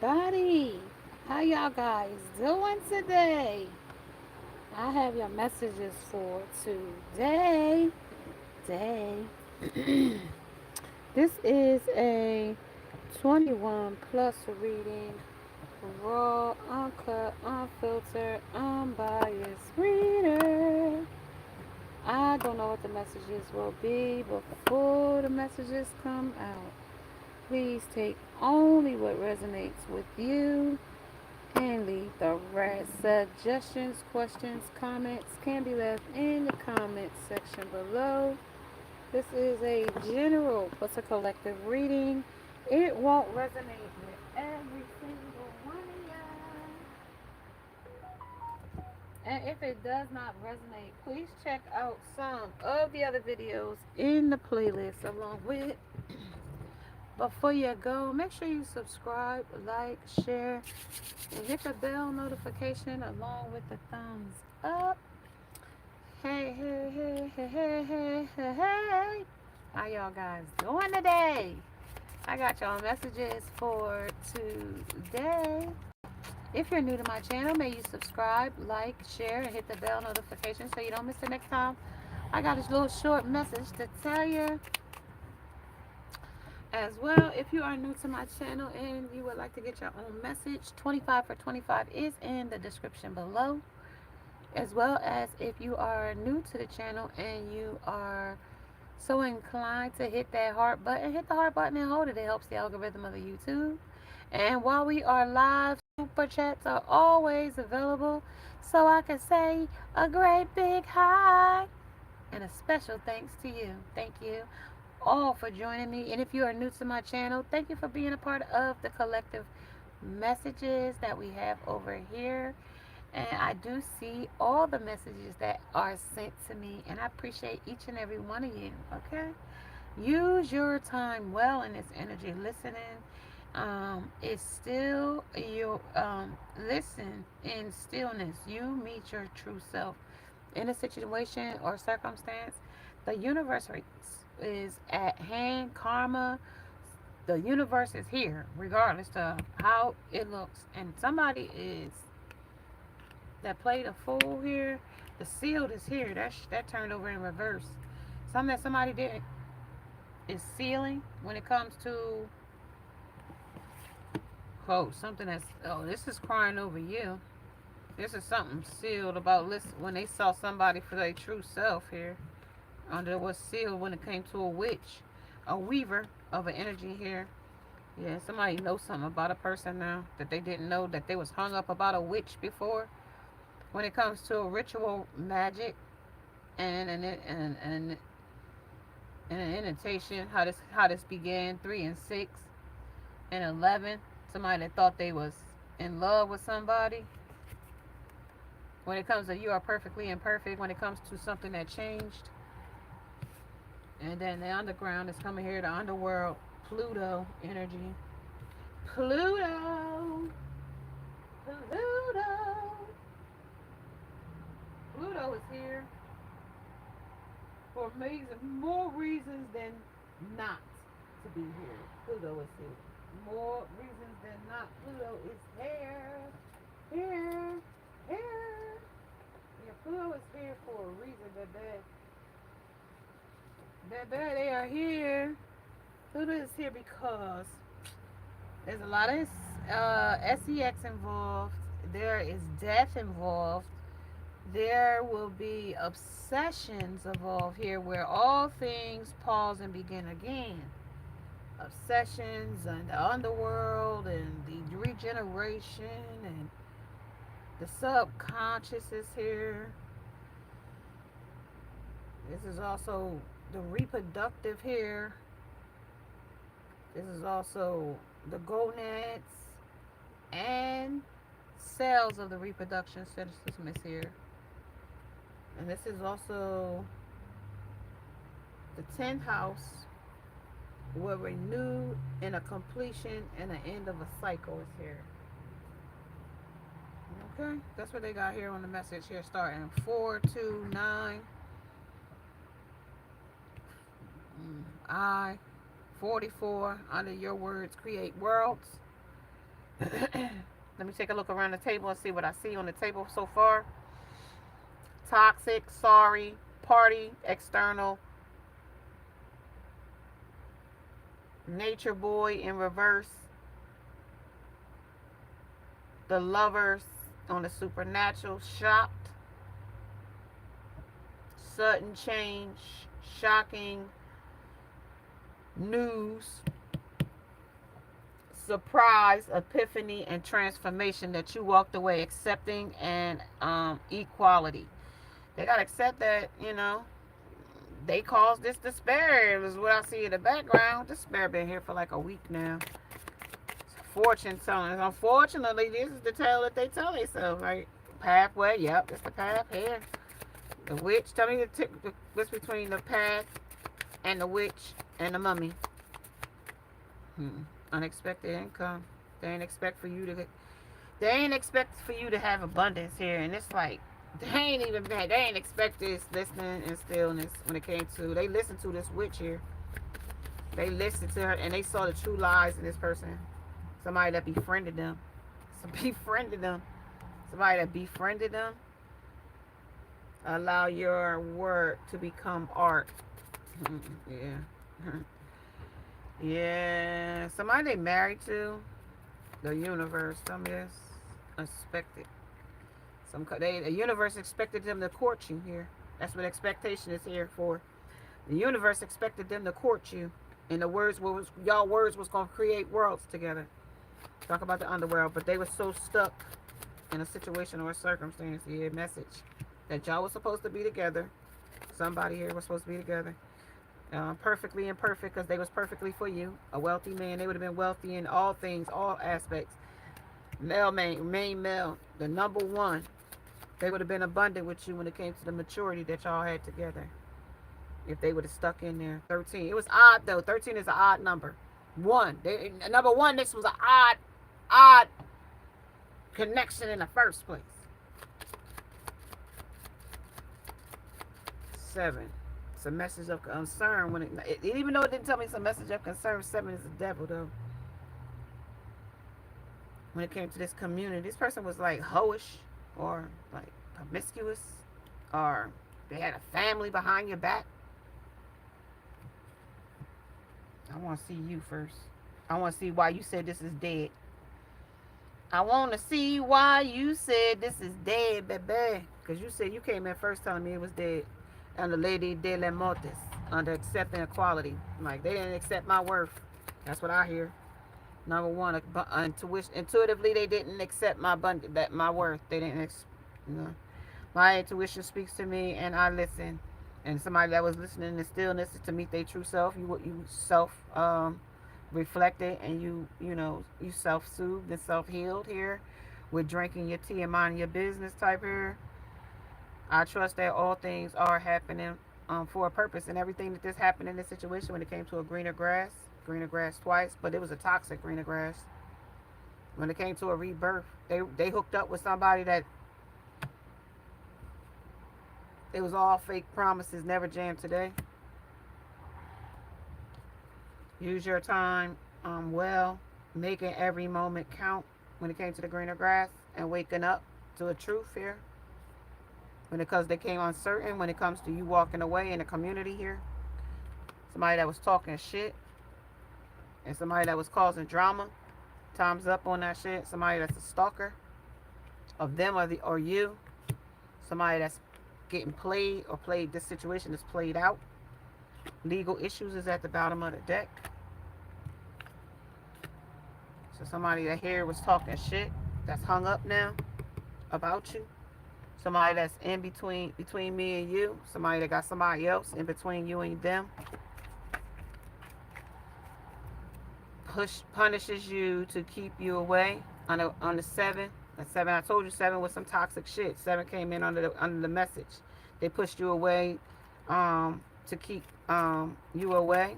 everybody. How y'all guys doing today? I have your messages for today. Day. This is a 21 plus reading, raw, uncut, unfiltered, unbiased reader. I don't know what the messages will be before the messages come out. Please take only what resonates with you and leave the rest. Suggestions, questions, comments can be left in the comments section below. This is a general but a collective reading. It won't resonate with every single one of y'all. And if it does not resonate, please check out some of the other videos in the playlist along with. Before you go, make sure you subscribe, like, share, and hit the bell notification along with the thumbs up. Hey, hey, hey, hey, hey, hey, hey, hey. How y'all guys doing today? I got y'all messages for today. If you're new to my channel, may you subscribe, like, share, and hit the bell notification so you don't miss the next time. I got a little short message to tell you. As well, if you are new to my channel and you would like to get your own message, 25 for 25 is in the description below. As well as if you are new to the channel and you are so inclined to hit that heart button, hit the heart button and hold it. It helps the algorithm of the YouTube. And while we are live, super chats are always available. So I can say a great big hi and a special thanks to you. Thank you all for joining me. And if you are new to my channel, thank you for being a part of the collective messages that we have over here. And I do see all the messages that are sent to me, and I appreciate each and every one of you. Okay, use your time well in this energy. Listening is still your listen in stillness. You meet your true self in a situation or circumstance. The universe is at hand. Karma, the universe is here regardless of how it looks. And somebody is that played a fool here. The sealed is here. That turned over in reverse. Something that somebody did is sealing when it comes to something that's, oh, this is crying over you. This is something sealed about, listen, when they saw somebody for their true self here. Under was sealed when it came to a witch, a weaver of an energy here. Yeah, somebody knows something about a person now that they didn't know, that they was hung up about a witch before. When it comes to a ritual magic and an invitation, how this began, 3 and 6 and 11. Somebody that thought they was in love with somebody. When it comes to you are perfectly imperfect, when it comes to something that changed. And then the underground is coming here, the underworld, Pluto energy. Pluto. Pluto. Pluto is here for more reasons than not to be here. Pluto is here. More reasons than not. Pluto is here. Here. Here. Yeah, Pluto is here for a reason, they are here. Pluto is here because there's a lot of sex involved. There is death involved. There will be obsessions involved here where all things pause and begin again. Obsessions and the underworld and the regeneration and the subconscious is here. This is also the reproductive here. This is also the gonads and cells of the reproduction system is here. And this is also the 10th house, where renewed and a completion and an end of a cycle is here. Okay, that's what they got here on the message here, starting 429. I 44, under your words create worlds. Let me take a look around the table and see what I see on the table so far. Toxic, sorry, party, external, nature boy in reverse, the lovers on the supernatural, shocked, sudden change, shocking news, surprise, epiphany, and transformation that you walked away accepting, and equality. They gotta accept that, they caused this despair. Is what I see in the background. Despair been here for like a week now. Fortune telling. Unfortunately, this is the tale that they tell themselves, right? Pathway, yep, it's the path here. The witch, tell me the what's between the path and the witch and the mummy. Unexpected income. They ain't expect for you to have abundance here, and it's like they ain't expect this listening and stillness when it came to. They listened to this witch here. They listened to her and they saw the true lies in this person. Somebody that befriended them. Somebody that befriended them. Allow your work to become art. Yeah. Yeah. Somebody they married to. The universe. Some is expected. The universe expected them to court you here. That's what expectation is here for. The universe expected them to court you. And y'all words was going to create worlds together. Talk about the underworld. But they were so stuck in a situation or a circumstance. Yeah, message. That y'all was supposed to be together. Somebody here was supposed to be together. Perfectly imperfect because they was perfectly for you. A wealthy man. They would have been wealthy in all things, all aspects. Main male. The number one. They would have been abundant with you when it came to the maturity that y'all had together. If they would have stuck in there. 13. It was odd though. 13 is an odd number. Number one, this was an odd connection in the first place. 7. It's a message of concern. Even though it didn't tell me it's a message of concern, 7 is the devil though. When it came to this community, this person was like hoish or like promiscuous, or they had a family behind your back. I want to see you first. I want to see why you said this is dead. I want to see why you said this is dead, baby. Because you said you came in first telling me it was dead. And the lady de la mortis, under accepting equality. Like, they didn't accept my worth. That's what I hear. Number one, intuitively, they didn't accept my worth. They didn't, my intuition speaks to me, and I listen. And somebody that was listening in stillness to meet their true self, you self reflected, and you self-soothed and self-healed here with drinking your tea and minding your business type here. I trust that all things are happening for a purpose, and everything that just happened in this situation when it came to a greener grass twice, but it was a toxic greener grass. When it came to a rebirth, they hooked up with somebody that it was all fake promises, never jam today. Use your time well, making every moment count when it came to the greener grass, and waking up to a truth here. Because they came uncertain when it comes to you walking away in the community here. Somebody that was talking shit. And somebody that was causing drama. Time's up on that shit. Somebody that's a stalker of them or you. Somebody that's getting played this situation is played out. Legal issues is at the bottom of the deck. So somebody that here was talking shit that's hung up now about you. Somebody that's in between me and you. Somebody that got somebody else in between you and them. Punishes you to keep you away on the 7. The 7, I told you 7 was some toxic shit. 7 came in under the message. They pushed you away to keep you away.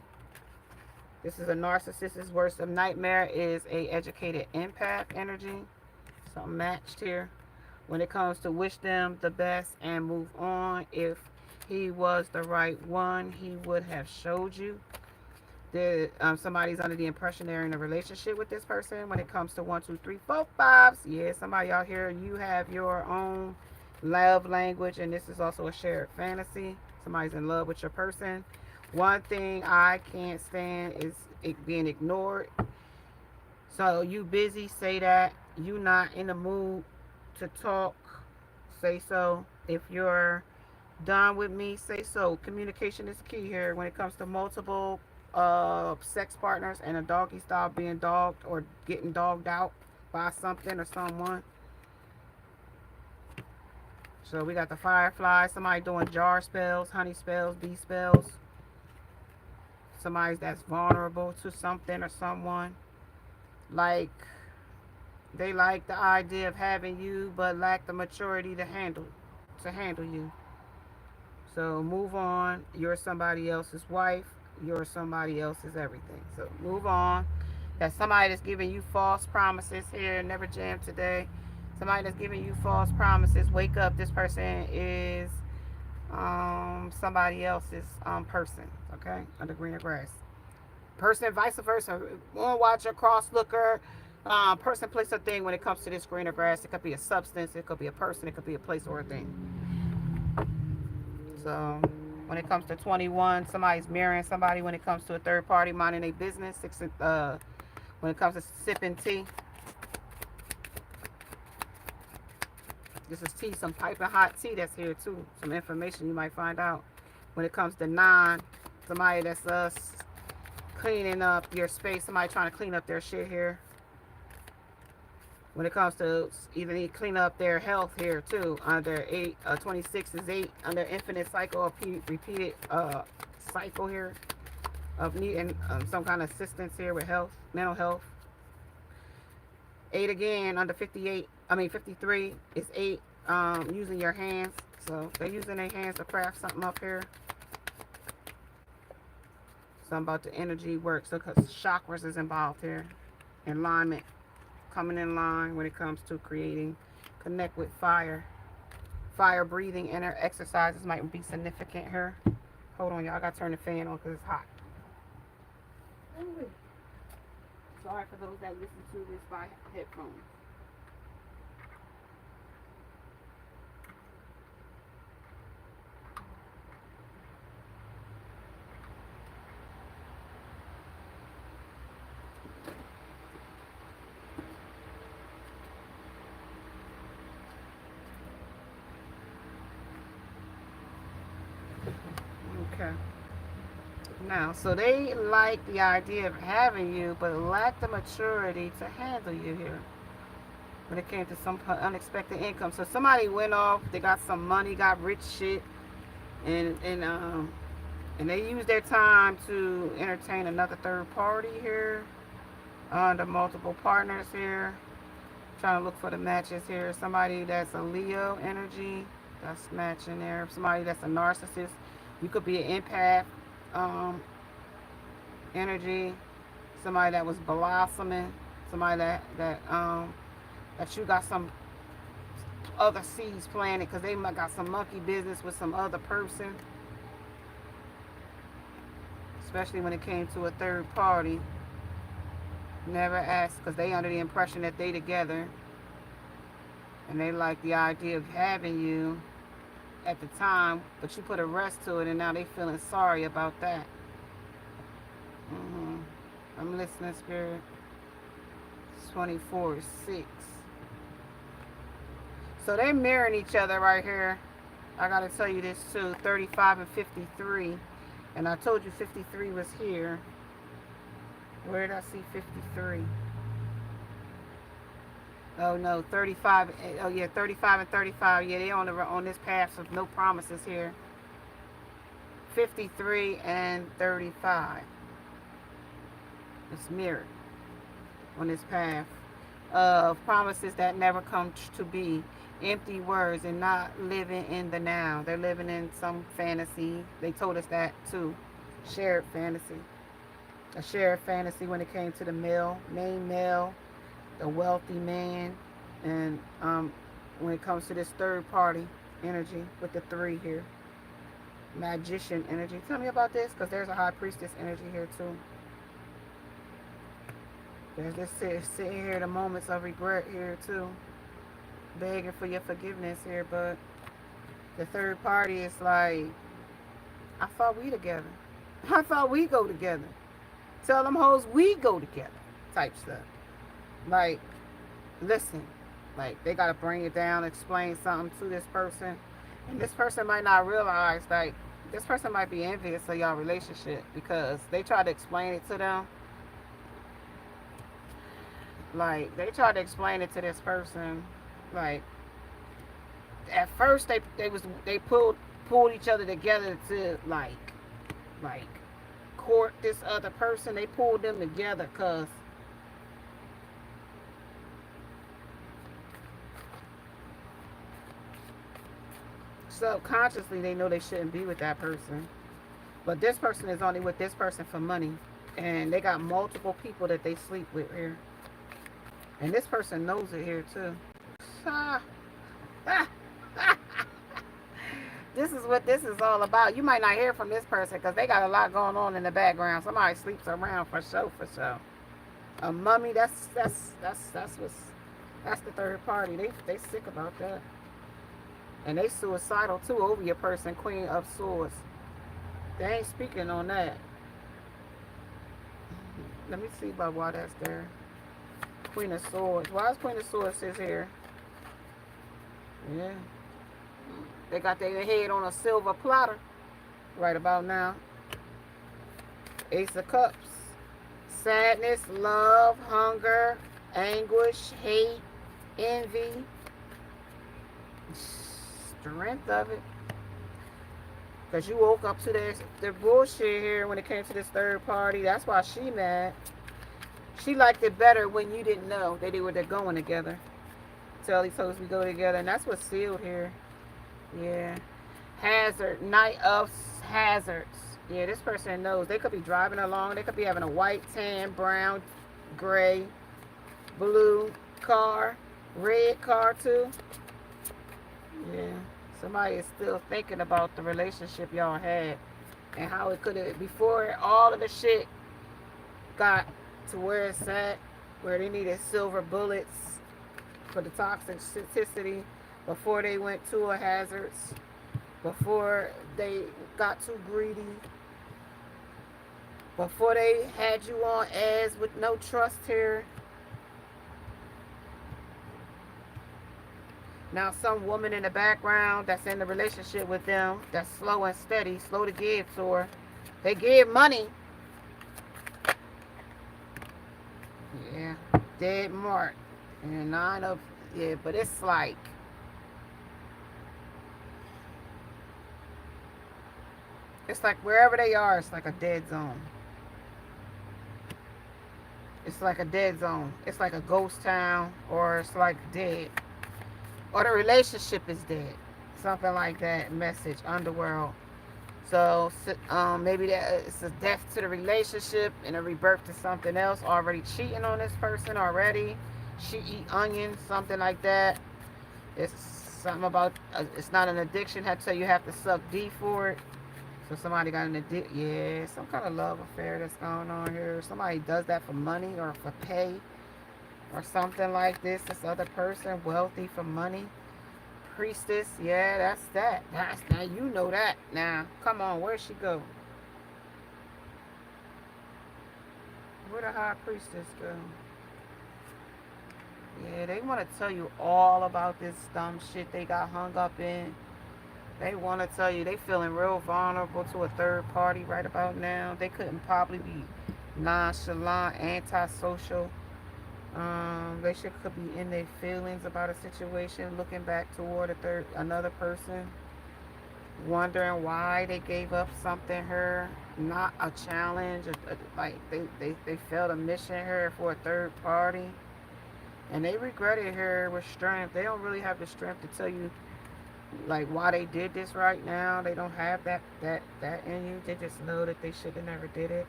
This is a narcissist's worst of nightmare is a educated empath energy. Something matched here. When it comes to wish them the best and move on, if he was the right one, he would have showed you. Somebody's under the impression they're in a relationship with this person. When it comes to 1, 2, 3, 4, 5, yeah, somebody out here, you have your own love language, and this is also a shared fantasy. Somebody's in love with your person. One thing I can't stand is it being ignored. So you busy, say that. You not in the mood to talk, say so. If you're done with me, say so. Communication is key here when it comes to multiple sex partners and a doggy style being dogged or getting dogged out by something or someone. So we got the firefly, somebody doing jar spells, honey spells, bee spells. Somebody that's vulnerable to something or someone. Like they like the idea of having you but lack the maturity to handle you. So move on. You're somebody else's wife. You're somebody else's everything. So move on. That's somebody that's giving you false promises here. Never jam today. Somebody that's giving you false promises. Wake up. This person is somebody else's person. Okay, under greener grass. Person, vice versa. One watcher, cross looker. Person, place, or thing. When it comes to this greener grass, it could be a substance. It could be a person. It could be a place or a thing. So when it comes to 21, somebody's mirroring somebody. When it comes to a third party minding their business, when it comes to sipping tea, this is tea, some piping hot tea that's here too. Some information you might find out. When it comes to 9, somebody that's cleaning up your space. Somebody trying to clean up their shit here. When it comes to either need to clean up their health here too. Under 8, 26 is 8 under infinite cycle of repeated cycle here of needing some kind of assistance here with health, mental health. 8 again under 53 is 8 using your hands. So they're using their hands to craft something up here. Something about the energy work. So because chakras is involved here. Alignment. Coming in line when it comes to creating. Connect with fire. Fire breathing inner exercises might be significant here. Hold on, y'all. I got to turn the fan on because it's hot. Sorry for those that listen to this by headphones. Okay. Now, so they like the idea of having you, but lack the maturity to handle you here. When it came to some unexpected income, so somebody went off, they got some money, got rich shit, and they used their time to entertain another third party here, under multiple partners here. Trying to look for the matches here. Somebody that's a Leo energy, that's matching there. Somebody that's a narcissist. You could be an empath energy. Somebody that was blossoming. Somebody that you got some other seeds planted because they might got some monkey business with some other person. Especially when it came to a third party. Never ask because they under the impression that they together. And they like the idea of having you at the time, but you put a rest to it and now they feeling sorry about that. I'm listening, Spirit. 24 is 6. So they're mirroring each other right here. I gotta tell you this too. 35 and 53. And I told you 53 was here. Where did I see 53? Oh no, 35. Oh yeah, 35 and 35. Yeah, they on this path of no promises here. 53 and 35. It's mirrored on this path of promises that never come to be. Empty words and not living in the now. They're living in some fantasy. They told us that too. Shared fantasy. A shared fantasy when it came to the main male, the wealthy man, and when it comes to this third party energy with the 3 here. Magician energy. Tell me about this because there's a high priestess energy here too. There's this sitting here, the moments of regret here too. Begging for your forgiveness here, but the third party is like, I thought we together. I thought we go together. Tell them hoes we go together. Type stuff. Like, listen. Like, they gotta bring it down, explain something to this person. And this person might not realize, like, this person might be envious of y'all relationship because they try to explain it to them. Like, they try to explain it to this person. Like, at first they pulled each other together to like court this other person. They pulled them together because subconsciously they know they shouldn't be with that person. But this person is only with this person for money. And they got multiple people that they sleep with here. And this person knows it here too. This is what this is all about. You might not hear from this person because they got a lot going on in the background. Somebody sleeps around for sure, for sure. A mummy, that's the third party. They sick about that. And they suicidal too over your person, Queen of Swords. They ain't speaking on that. Let me see about why that's there. Queen of Swords. Why is Queen of Swords is here? Yeah. They got their head on a silver platter right about now. Ace of Cups. Sadness, love, hunger, anguish, hate, envy. Strength of it. Because you woke up to the bullshit here when it came to this third party. That's why she mad. She liked it better when you didn't know that they're going together. Tell these hoes we go together. And that's what's sealed here. Yeah. Hazard. Knight of Hazards. Yeah, this person knows. They could be driving along. They could be having a white, tan, brown, gray, blue car. Red car too. Yeah. Somebody is still thinking about the relationship y'all had. And how it could have, before all of the shit got to where it's at. Where they needed silver bullets for the toxicity. Before they went to a hazards. Before they got too greedy. Before they had you on as with no trust here. Now some woman in the background that's in the relationship with them, that's slow and steady, slow to give to her. They give money. Yeah, dead mark. And 9 of, yeah, but it's like, wherever they are, it's like a dead zone. It's like a dead zone. It's like a ghost town, or it's like dead. Or the relationship is dead. Something like that. Message, underworld. So maybe that it's a death to the relationship and a rebirth to something else. Already cheating on this person already. She eat onions, something like that. It's something about, it's not an addiction. I tell you have to suck D for it. So somebody got an addiction. Yeah, some kind of love affair that's going on here. Somebody does that for money or for pay. Or something like this. This other person, wealthy for money. Priestess, yeah, that's that. Now you know that. Now, come on, where'd she go? Where the high priestess go? Yeah, they want to tell you all about this dumb shit they got hung up in. They want to tell you they feeling real vulnerable to a third party right about now. They couldn't probably be nonchalant, antisocial. They could be in their feelings about a situation, looking back toward another person, wondering why they gave up something her, not a challenge, like they failed a mission her for a third party, and they regretted her with strength. They don't really have the strength to tell you like why they did this right now. They don't have that in you. They just know that they should have never did it.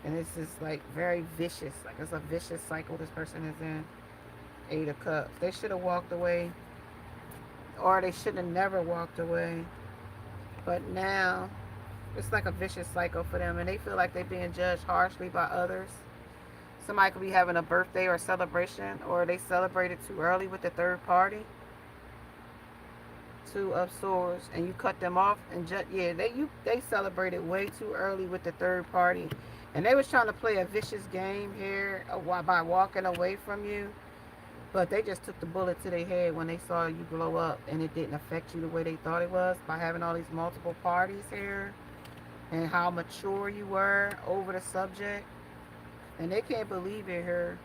And it's just like very vicious. Like it's a vicious cycle this person is in. 8 of Cups. They should have walked away. Or they should have never walked away. But now, it's like a vicious cycle for them. And they feel like they're being judged harshly by others. Somebody could be having a birthday or celebration, or they celebrated too early with the third party. Two of Swords, and you cut them off, and yeah, they celebrated way too early with the third party, and they was trying to play a vicious game here by walking away from you, but they just took the bullet to their head when they saw you blow up, and it didn't affect you the way they thought it was by having all these multiple parties here, and how mature you were over the subject, and they can't believe it here.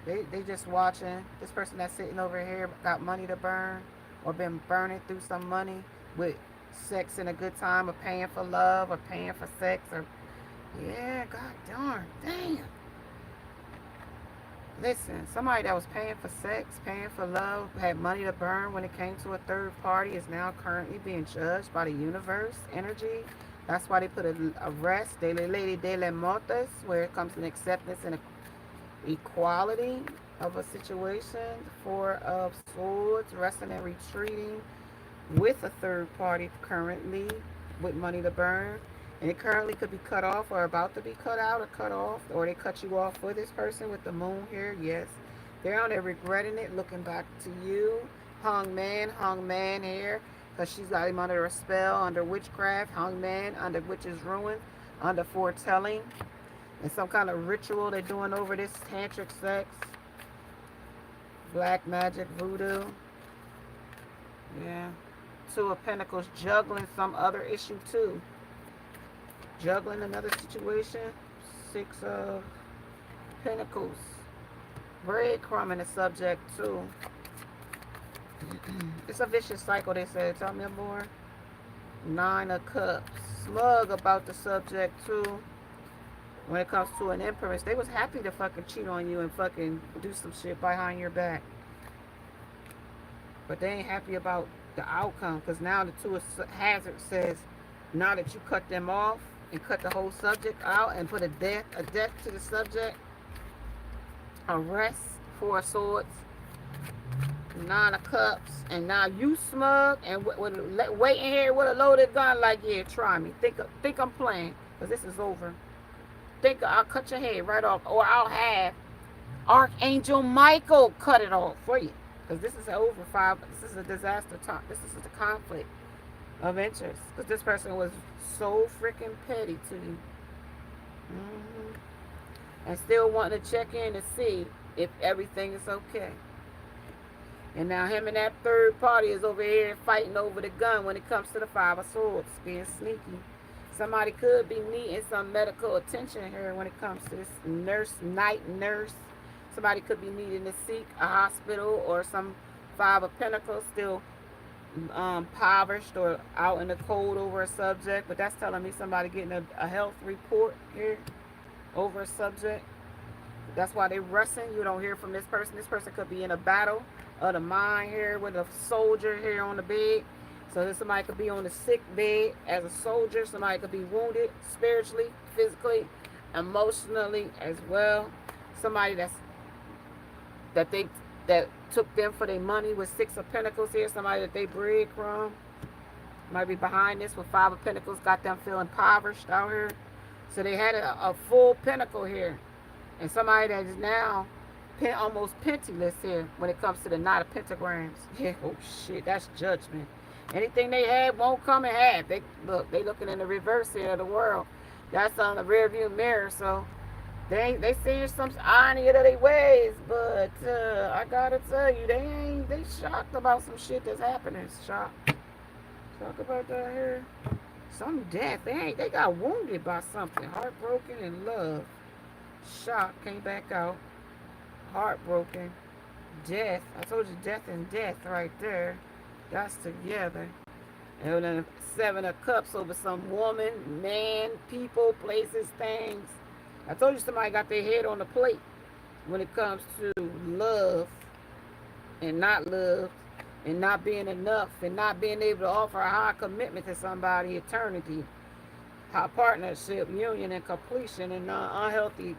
They just watching. This person that's sitting over here got money to burn, or been burning through some money with sex and a good time, or paying for love, or paying for sex, or yeah, god darn, damn. Listen, somebody that was paying for sex, paying for love, had money to burn when it came to a third party is now currently being judged by the universe energy. That's why they put a rest, de la lady de la mortes, where it comes to an acceptance and equality of a situation. Four of Swords, resting and retreating with a third party currently with money to burn. And it currently could be cut off, or about to be cut out, or cut off, or they cut you off for this person with the moon here. Yes, they're on there regretting it, looking back to you. Hung man here, because she's got him under a spell, under witchcraft. Hung man, under witch's ruin, under foretelling, and some kind of ritual they're doing over this tantric sex, black magic, voodoo. Yeah. Two of Pentacles, juggling some other issue too. Juggling another situation. Six of Pentacles, breadcrumbing the subject too. It's a vicious cycle, they said. Tell me more. Nine of Cups, smug about the subject too. When it comes to an Empress, they was happy to fucking cheat on you and fucking do some shit behind your back, but they ain't happy about the outcome, because now the Two of Hazard says, now that you cut them off and cut the whole subject out and put a death to the subject, a rest. Four of Swords, Nine of Cups, and now you smug and waiting here with a loaded gun, like, yeah, try me. Think I'm playing, because this is over. Think I'll cut your head right off, or I'll have Archangel Michael cut it off for you, because this is over. Five. This is a disaster time. This is a conflict of interest, because this person was so freaking petty to you, and still wanting to check in to see if everything is okay. And now him and that third party is over here fighting over the gun when it comes to the Five of Swords, being sneaky. Somebody could be needing some medical attention here when it comes to this night nurse. Somebody could be needing to seek a hospital, or some Five of Pentacles still impoverished or out in the cold over a subject. But that's telling me somebody getting a health report here over a subject. That's why they're rushing. You don't hear from this person. This person could be in a battle of the mind here with a soldier here on the bed. So somebody could be on the sick bed as a soldier. Somebody could be wounded spiritually, physically, emotionally as well. Somebody that took them for their money with Six of Pentacles here. Somebody that they breadcrumb might be behind this with Five of Pentacles. Got them feeling impoverished out here. So they had a full pentacle here. And somebody that is now almost penniless here when it comes to the Knight of Pentagrams. Yeah, oh shit, that's judgment. Anything they had won't come and have. They looking in the reverse here of the world. That's on the rear view mirror. So they seeing some irony of their ways, but I gotta tell you, they shocked about some shit that's happening. Shocked. Talk about that here. Some death. They got wounded by something. Heartbroken and love. Shocked. Came back out. Heartbroken. Death. I told you, death and death right there. That's together. And then Seven of Cups over some woman, man, people, places, things. I told you somebody got their head on the plate when it comes to love and not love, and not being enough, and not being able to offer a high commitment to somebody, eternity, high partnership, union, and completion, and unhealthy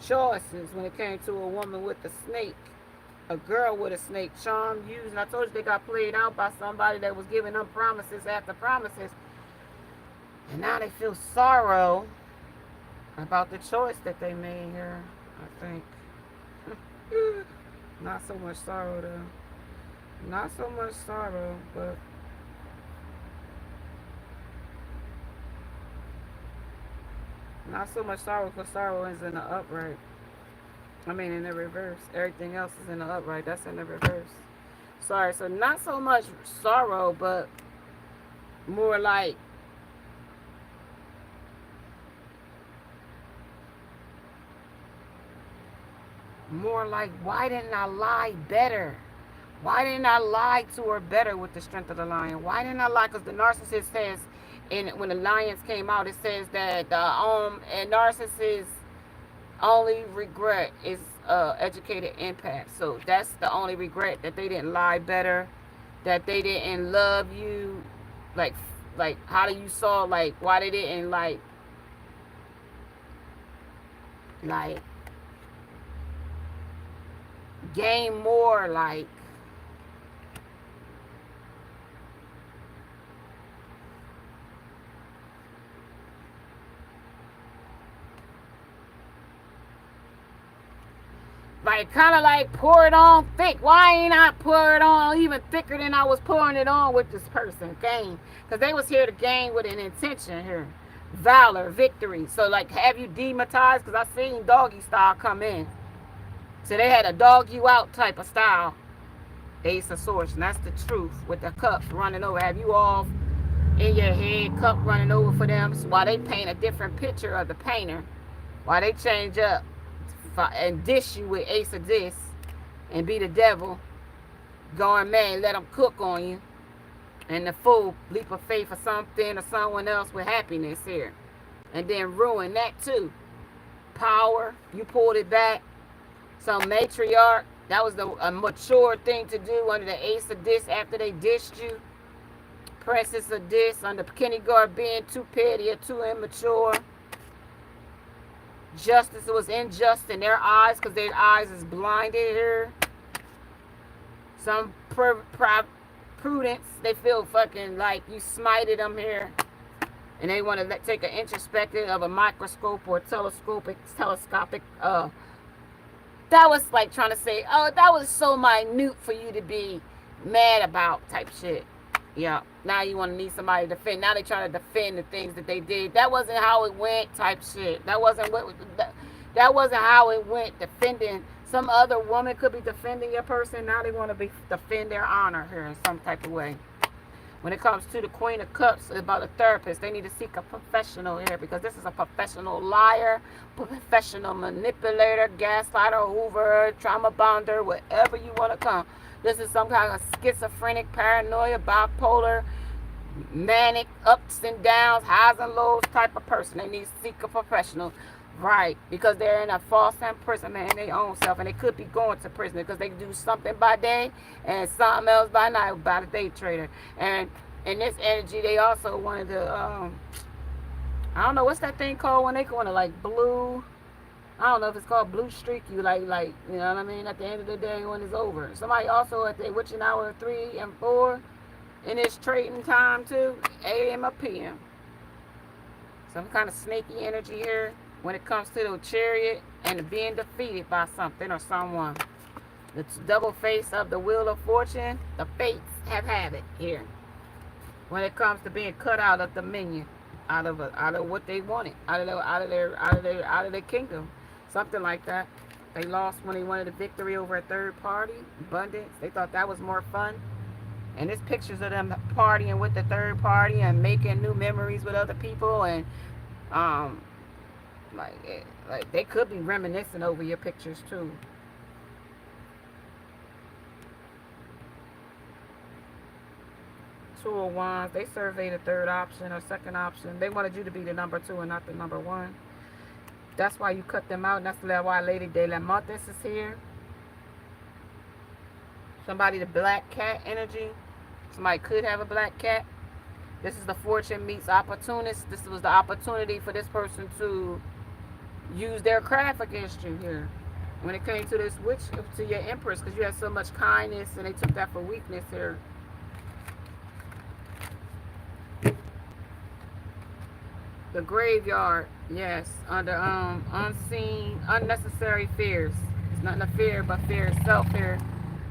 choices when it came to a woman with a snake, a girl with a snake, charm, used. And I told you they got played out by somebody that was giving them promises after promises, and now they feel sorrow about the choice that they made here. I think. Not so much sorrow though. Not so much sorrow, but not so much sorrow because sorrow is in the upright. I mean in the reverse. Everything else is in the upright. That's in the reverse. Sorry, so not so much sorrow, but more like why didn't I lie better? Why didn't I lie to her better with the strength of the lion? Why didn't I lie? Because the narcissist says, when the lions came out, it says that a narcissist only regret is educated empath. So that's the only regret, that they didn't lie better, that they didn't love you, like how do you saw, like why they didn't like gain more, like kind of like pour it on thick. Why ain't I pour it on even thicker than I was pouring it on with this person? Gain, because they was here to gain with an intention here, valor, victory. So like have you demonetized? Because I seen doggy style come in, so they had a dog you out type of style. Ace of Swords, and that's the truth with the cups running over. Have you all in your head, cup running over for them? So while they paint a different picture of the painter, while they change up and dish you with ace of this and be the devil, going man, let them cook on you, and the fool leap of faith for something or someone else with happiness here, and then ruin that too. Power, you pulled it back. Some matriarch, that was a mature thing to do under the ace of this after they dished you. Princess of this under Kenny Guard being too petty or too immature. Justice was unjust in their eyes because their eyes is blinded here. Some prudence, they feel fucking like you smited them here. And they want to take an introspective of a microscope or telescopic, that was like trying to say, oh, that was so minute for you to be mad about type shit. Yeah. Now you want to need somebody to defend. Now they trying to defend the things that they did. That wasn't how it went type shit. That wasn't how it went. Defending some other woman could be defending your person. Now they want to defend their honor here in some type of way. When it comes to the Queen of Cups, about a therapist, they need to seek a professional here because this is a professional liar, professional manipulator, gaslighter, hoover, trauma bonder, whatever you want to come. This is some kind of schizophrenic, paranoia, bipolar, manic, ups and downs, highs and lows type of person. They need to seek a professional. Right, because they're in a false imprisonment in their own self, and they could be going to prison because they do something by day and something else by night by the day trader. And in this energy, they also wanted to, I don't know what's that thing called when they go into like blue. I don't know if it's called blue streak. You like you know what I mean. At the end of the day, when it's over, somebody also at the witching hour 3 and 4 in this trading time too, 8 a.m. or p.m. Some kind of sneaky energy here when it comes to the chariot and being defeated by something or someone. The double face of the wheel of fortune, the fates have it here. When it comes to being cut out of dominion, out of what they wanted, out of their kingdom, something like that. They lost when they wanted a victory over a third party, abundance. They thought that was more fun. And there's pictures of them partying with the third party and making new memories with other people, and like they could be reminiscing over your pictures too. Two of Wands, they surveyed a third option or second option. They wanted you to be the number 2 and not the number 1. That's why you cut them out, and that's why Lady de la Montes is here. Somebody, the black cat energy. Somebody could have a black cat. This is the fortune meets opportunist. This was the opportunity for this person to use their craft against you here. When it came to this witch, to your empress, because you had so much kindness and they took that for weakness here. The graveyard. Yes, under unseen, unnecessary fears. It's nothing to fear but fear itself here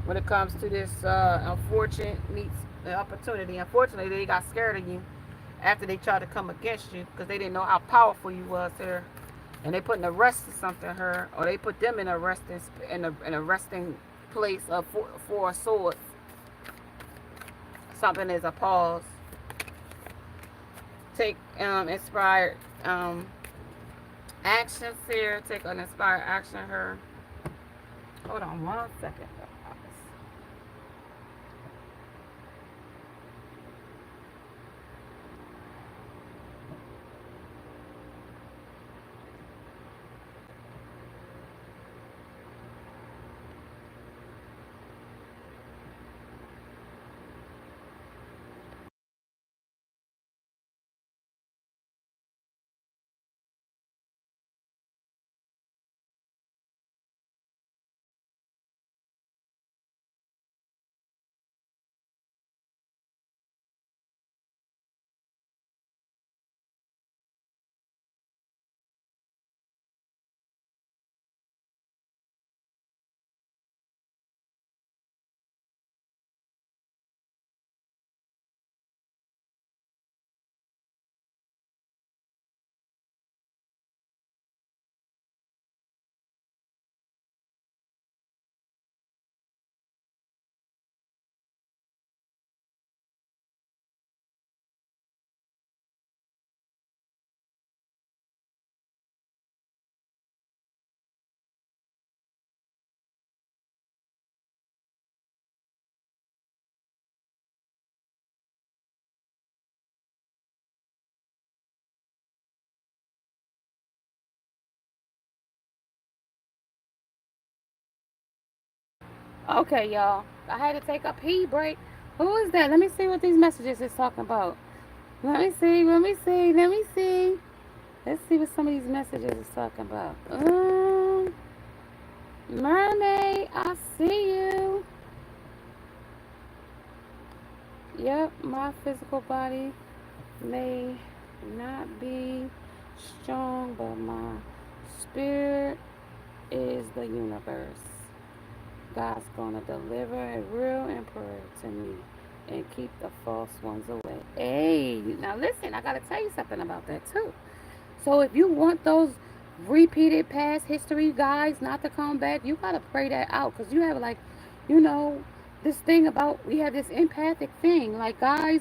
when it comes to this unfortunate meets the opportunity. Unfortunately, they got scared of you after they tried to come against you because they didn't know how powerful you was here, and they put an arrest or something here, or they put them in a resting in a resting place of for a sword. Something is a pause. Take inspired actions here. Take an inspired action here. Hold on 1 second. Okay, y'all. I had to take a pee break. Who is that? Let me see what these messages is talking about. Let me see. Let me see. Let me see. Let's see what some of these messages is talking about. Mermaid, I see you. Yep, my physical body may not be strong, but my spirit is the universe. God's gonna deliver a real emperor to me and keep the false ones away. Hey, now listen, I gotta tell you something about that too. So if you want those repeated past history guys not to come back, you gotta pray that out because you have like, you know, this thing about we have this empathic thing. Like guys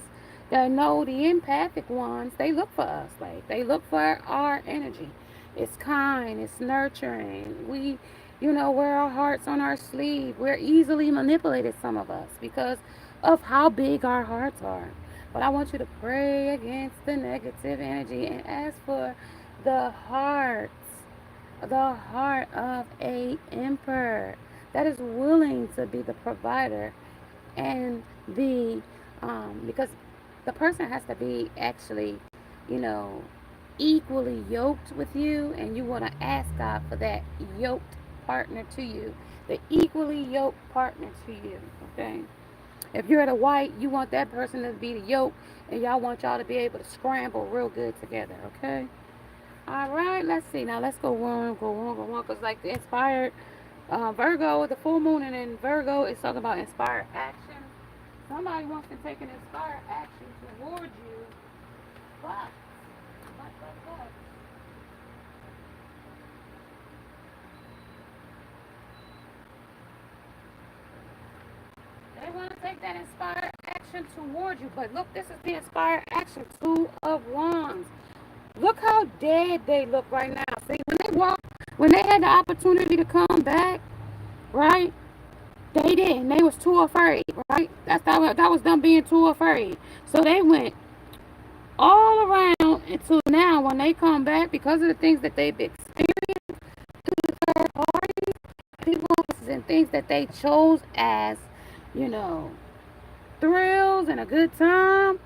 that know the empathic ones, they look for us. Like they look for our energy. It's kind, it's nurturing. We wear our hearts on our sleeve. We're easily manipulated, some of us, because of how big our hearts are. But I want you to pray against the negative energy and ask for the heart, the heart of a emperor that is willing to be the provider and the because the person has to be actually, you know, equally yoked with you, and you want to ask God for that yoked partner to you, the equally yoked partner to you. Okay. If you're the white, you want that person to be the yolk, and y'all want y'all to be able to scramble real good together. Okay. All right, let's see. Now let's go on, go on, go on. Because, like, the inspired Virgo, the full moon and in Virgo is talking about inspired action. Somebody wants to take an inspired action towards you, but, but. They want to take that inspired action towards you. But look, this is the inspired action. Two of Wands. Look how dead they look right now. See, when they walk, when they had the opportunity to come back, right? They didn't. They was too afraid, right? That was them being too afraid. So they went all around until now when they come back because of the things that they've experienced through the third party, people and things that they chose as, you know, thrills and a good time.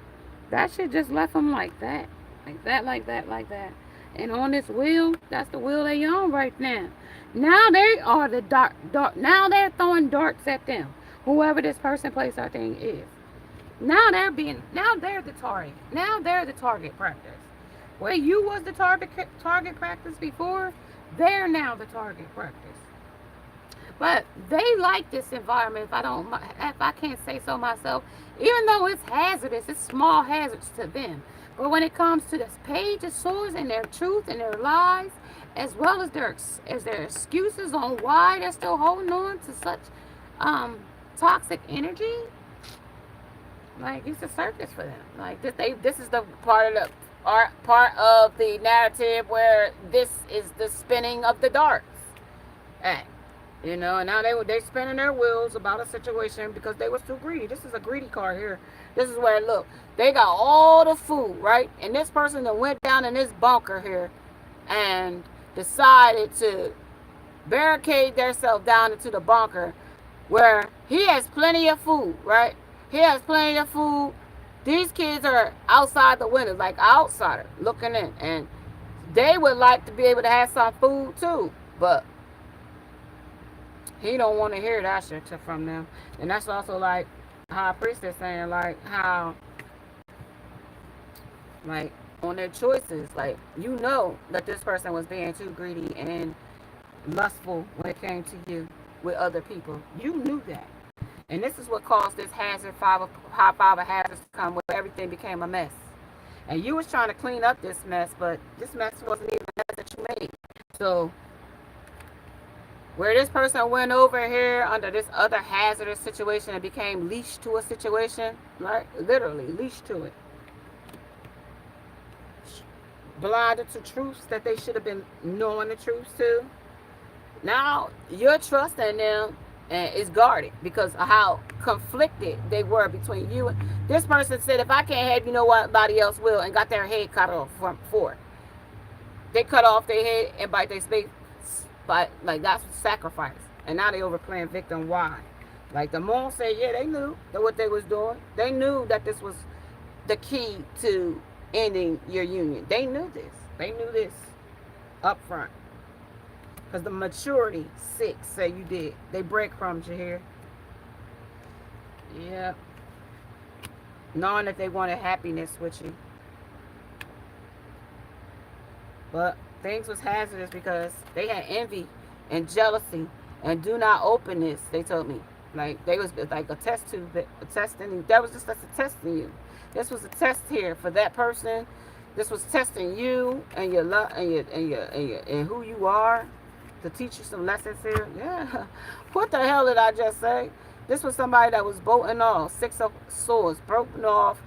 That shit just left them like that. Like that, like that, like that. And on this wheel, that's the wheel they on right now. Now they are the dark. Now they're throwing darts at them. Whoever this person, place, or thing is. Now they're the target. Now they're the target practice. Where you was the target practice before, they're now the target practice. But they like this environment. If I can't say so myself, even though it's hazardous, it's small hazards to them. But when it comes to this page of swords and their truth and their lies, as well as their excuses on why they're still holding on to such um, toxic energy, like it's a circus for them. Like this is the part of the narrative where this is the spinning of the darts act. And now they spinning their wheels about a situation because they was too greedy. This is a greedy card here. This is where, look, they got all the food, right? And this person that went down in this bunker here and decided to barricade themselves down into the bunker where he has plenty of food, right? He has plenty of food. These kids are outside the windows, like outsider looking in, and they would like to be able to have some food too, but he don't want to hear that shit from them. And that's also like High Priestess saying, like, how, like, on their choices, like, that this person was being too greedy and lustful when it came to you with other people. You knew that. And this is what caused this high five of hazards to come, where everything became a mess. And you was trying to clean up this mess, but this mess wasn't even a mess that you made. So where this person went over here under this other hazardous situation and became leashed to a situation, right? Literally leashed to it. Blinded to truths that they should have been knowing the truths to. Now your trust in them is guarded because of how conflicted they were between you. This person said, if I can't have you, nobody else will, and got their head cut off for it. They cut off their head and bite their face, but like that's sacrifice. And now they overplaying victim. Why? Like the moon said, yeah, they knew that what they was doing. They knew that this was the key to ending your union. They knew this. They knew this up front. Because the maturity, 6, say you did. They breadcrumbs you here. Yeah. Knowing that they wanted happiness with you. But things was hazardous because they had envy and jealousy and do not openness, they told me. Like, they was like a test tube, testing. That was just a testing you. This was a test here for that person. This was testing you and your love and who you are, to teach you some lessons here. Yeah. What the hell did I just say? This was somebody that was bolting off, 6 of swords, broken off,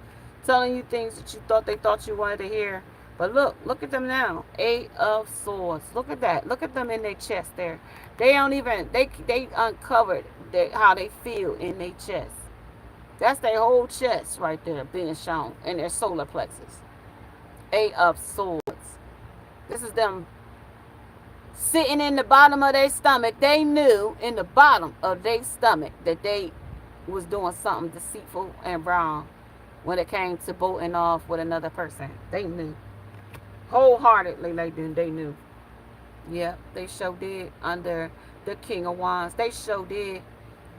telling you things that you thought you wanted to hear. But look at them now. 8 of swords. Look at that. Look at them in their chest there. They don't even, they uncovered how they feel in their chest. That's their whole chest right there being shown in their solar plexus. 8 of swords. This is them sitting in the bottom of their stomach. They knew in the bottom of their stomach that they was doing something deceitful and wrong when it came to bolting off with another person. They knew. Wholeheartedly, they knew. Yeah, they sure did under the King of Wands. They sure did.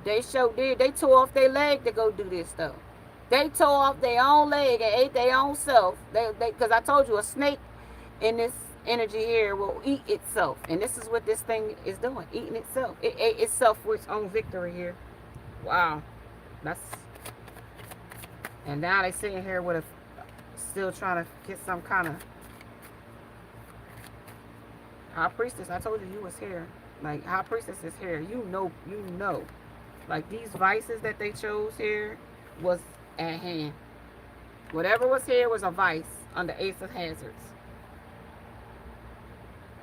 They sure did. They tore off their leg to go do this stuff. They tore off their own leg and ate their own self. Because I told you, a snake in this energy here will eat itself. And this is what this thing is doing, eating itself. It ate itself for its own victory here. Wow. And now they sitting here with still trying to get some kind of High Priestess. I told you was here. Like, High Priestess is here. You know. Like, these vices that they chose here was at hand. Whatever was here was a vice under Ace of Hazards.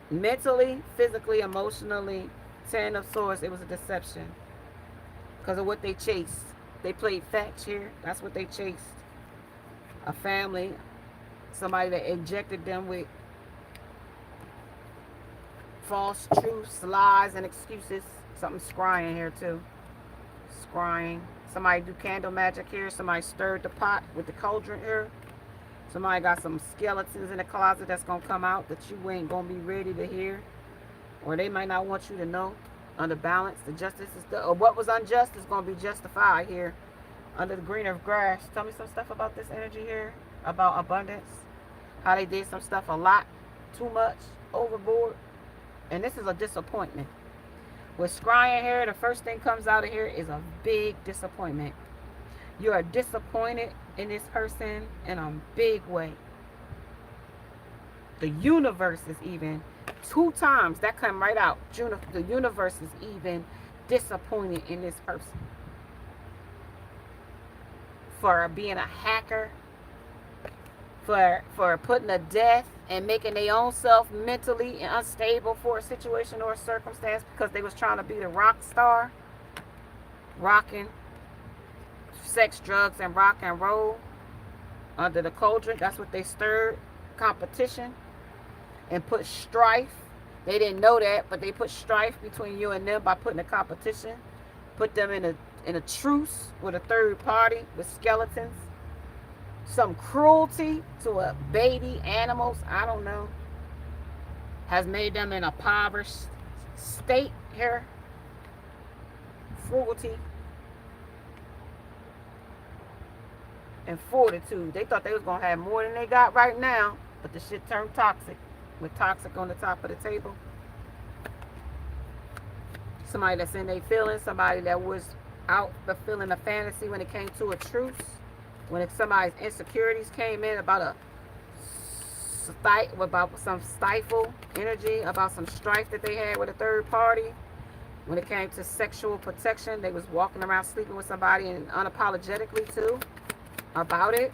Mentally, physically, emotionally, 10 of Swords, it was a deception. Because of what they chased. They played fetch here. That's what they chased. A family. Somebody that injected them with false truths, lies, and excuses. Something scrying here too. Scrying. Somebody do candle magic here. Somebody stirred the pot with the cauldron here. Somebody got some skeletons in the closet that's going to come out that you ain't going to be ready to hear. Or they might not want you to know. Under balance, the justice is or what was unjust is going to be justified here. Under the green of grass. Tell me some stuff about this energy here. About abundance. How they did some stuff a lot too much, overboard. And this is a disappointment. With scrying here, the first thing comes out of here is a big disappointment. You are disappointed in this person in a big way. The universe is even 2 times that come right out. The universe is even disappointed in this person for being a hacker, for putting a death and making their own self mentally unstable for a situation or a circumstance because they was trying to be the rock star, rocking sex, drugs, and rock and roll under the cauldron. That's what they stirred, competition, and put strife. They didn't know that, but they put strife between you and them by putting a competition, put them in a truce with a third party with skeletons. Some cruelty to a baby, animals, I don't know, has made them in a impoverished state here. Frugality and fortitude. They thought they was gonna have more than they got right now, but the shit turned toxic. With toxic on the top of the table. Somebody that's in their feelings, somebody that was out fulfilling a fantasy when it came to a truce. When somebody's insecurities came in about some stifle energy, about some strife that they had with a third party. When it came to sexual protection, they was walking around sleeping with somebody and unapologetically too about it.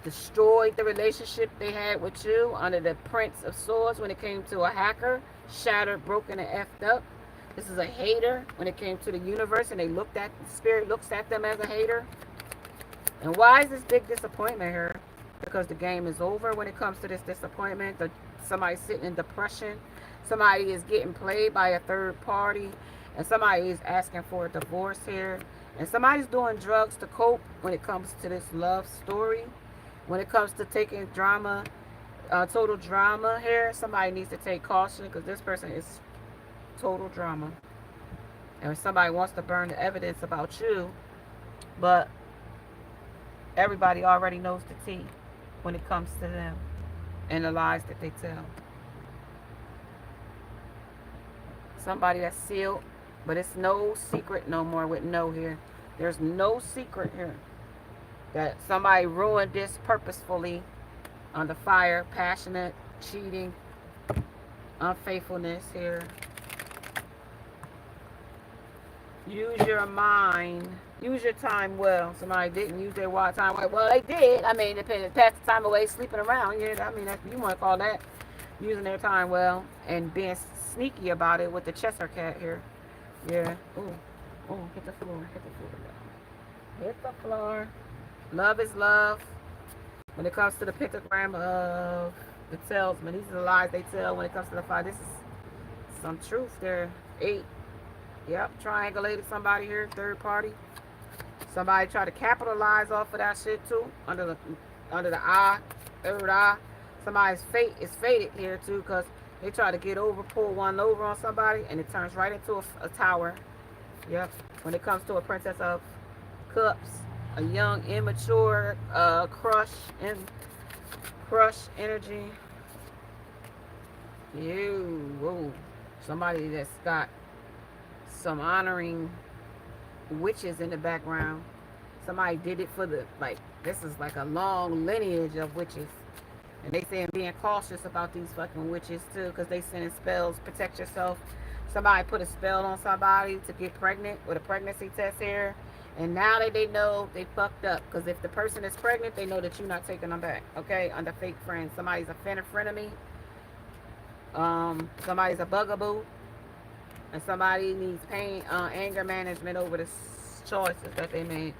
Destroyed the relationship they had with you under the Prince of Swords when it came to a hacker. Shattered, broken, and effed up. This is a hater when it came to the universe, and the spirit looks at them as a hater. And why is this big disappointment here? Because the game is over when it comes to this disappointment. Somebody's sitting in depression. Somebody is getting played by a third party. And somebody is asking for a divorce here. And somebody's doing drugs to cope when it comes to this love story. When it comes to taking drama, total drama here, somebody needs to take caution because this person is total drama. And somebody wants to burn the evidence about you, but everybody already knows the tea when it comes to them and the lies that they tell. Somebody that's sealed, but it's no secret no more with no here. There's no secret here. That somebody ruined this purposefully under fire, passionate, cheating, unfaithfulness here. Use your mind. Use your time well. Somebody didn't use their wild time well. Well, they did. I mean, they passed the time away sleeping around. Yeah, I mean, you want to call that using their time well and being sneaky about it with the Cheshire cat here. Yeah. Ooh, hit the floor. Hit the floor. Hit the floor. Love is love. When it comes to the pictogram of the talisman, these are the lies they tell when it comes to the five. This is some truth there. 8. Yep, triangulated somebody here, third party. Somebody tried to capitalize off of that shit too. Under the eye, third eye. Somebody's fate is faded here too because they try to get over, pull one over on somebody, and it turns right into a tower. Yep. When it comes to a Princess of Cups. A young, immature, crush energy. Whoa. Somebody that's got some honoring witches in the background. Somebody did it for this is like a long lineage of witches. And they saying being cautious about these fucking witches too, because they sending spells, protect yourself. Somebody put a spell on somebody to get pregnant with a pregnancy test here. And now that they know, they fucked up. Because if the person is pregnant, they know that you're not taking them back. Okay? Under fake friends. Somebody's a frenemy. Somebody's a bugaboo. And somebody needs anger management over the choices that they made.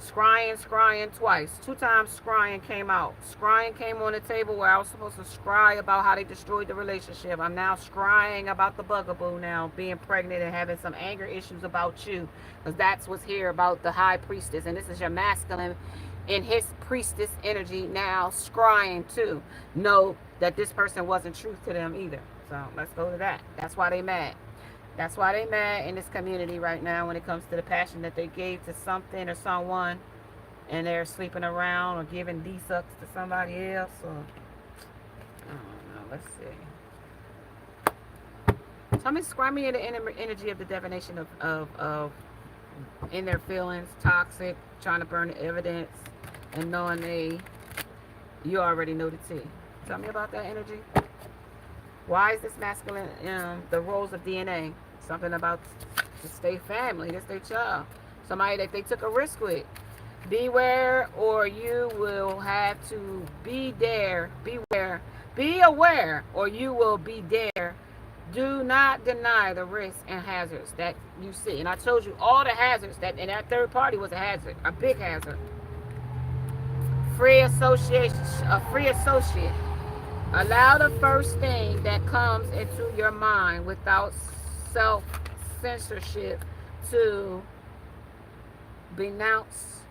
Scrying twice. 2 times scrying came out. Scrying came on the table where I was supposed to scry about how they destroyed the relationship. I'm now scrying about the bugaboo now, being pregnant and having some anger issues about you. Because that's what's here about the high priestess. And this is your masculine in his priestess energy now scrying too. Know that this person wasn't true to them either. So let's go to that. That's why they mad. That's why they mad in this community right now when it comes to the passion that they gave to something or someone, and they're sleeping around or giving D-sucks to somebody else. Or I don't know. Let's see. Tell me, describe me the energy of the definition of in their feelings, toxic, trying to burn the evidence, and knowing you already know the tea. Tell me about that energy. Why is this masculine? The roles of DNA. Something about to stay family. This their child. Somebody that they took a risk with. Beware, or you will have to be there. Beware. Be aware, or you will be there. Do not deny the risks and hazards that you see. And I told you all the hazards that, and that third party was a hazard, a big hazard. Free association, a free associate. Allow the first thing that comes into your mind without self-censorship to denounce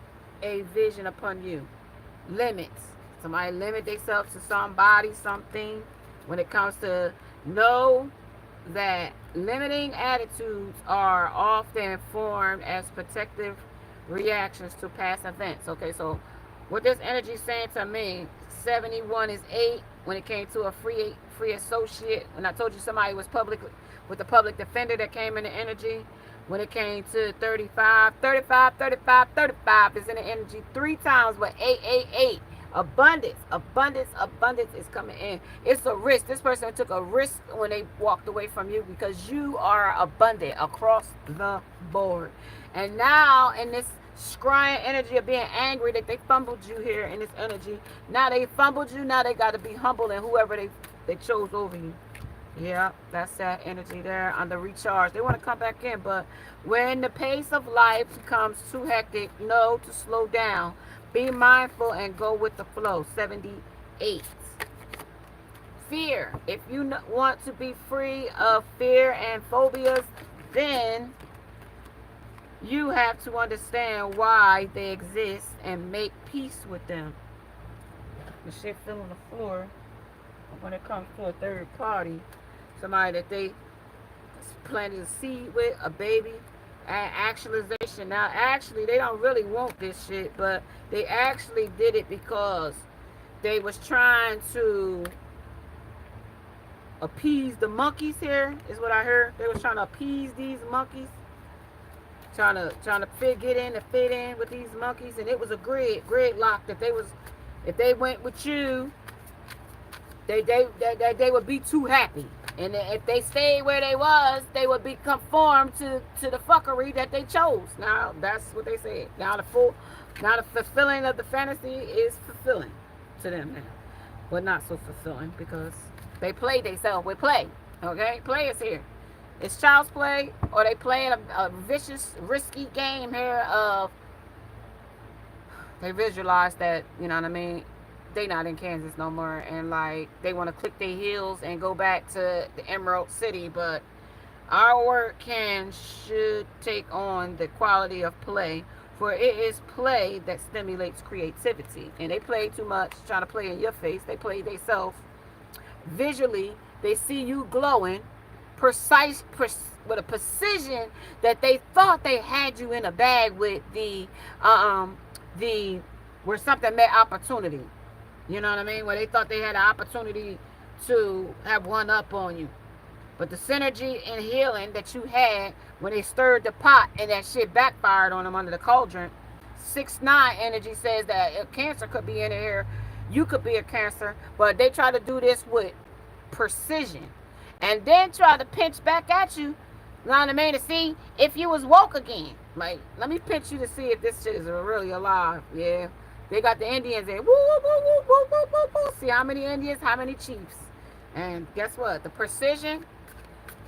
a vision upon you. Limits. Somebody limit themselves to somebody, something. When it comes to know that limiting attitudes are often formed as protective reactions to past events. Okay, so what this energy saying to me, 71 is 8 when it came to a free associate. When I told you somebody was public with the public defender that came in the energy. When it came to 35 is in the energy 3 times, but 8. Abundance is coming in. It's a risk. This person took a risk when they walked away from you because you are abundant across the board. And now in this scrying energy of being angry that they fumbled you here in this energy, now they fumbled you, now they got to be humble in whoever they chose over you. Yeah, that's that energy there on the recharge. They want to come back in, but when the pace of life becomes too hectic, know to slow down. Be mindful and go with the flow. 78. Fear. If you want to be free of fear and phobias, then you have to understand why they exist and make peace with them. The shit fell on the floor when it comes to a third party. Somebody that they planted a seed with, a baby. Actualization. Now actually they don't really want this shit, but they actually did it because they was trying to appease the monkeys. Here is what I heard. They was trying to appease these monkeys, trying to fit in with these monkeys, and it was a gridlock that they was, if they went with you, they would be too happy. And if they stayed where they was, they would be conformed to the fuckery that they chose. Now that's what they said. Now the fulfilling of the fantasy is fulfilling to them now, but not so fulfilling because they play themselves with play. Okay, play is here. It's child's play, or they playing a vicious, risky game here of. They visualize that, you know what I mean. They not in Kansas no more, and like they want to click their heels and go back to the Emerald City, but our work should take on the quality of play, for it is play that stimulates creativity. And they play too much, trying to play in your face. They play themselves. Visually, they see you glowing, precise with a precision that they thought they had you in a bag with the where something met opportunity. You know what I mean? Where they thought they had an opportunity to have one up on you. But the synergy and healing that you had when they stirred the pot and that shit backfired on them under the cauldron. 6-9 energy says that if cancer could be in here, you could be a cancer. But they try to do this with precision. And then try to pinch back at you. You know what I mean? To see if you was woke again. Like, let me pinch you to see if this shit is really alive. Yeah. They got the Indians in. Woo, woo, woo, woo, woo, woo, woo, woo. See how many Indians, how many chiefs. And guess what? The precision,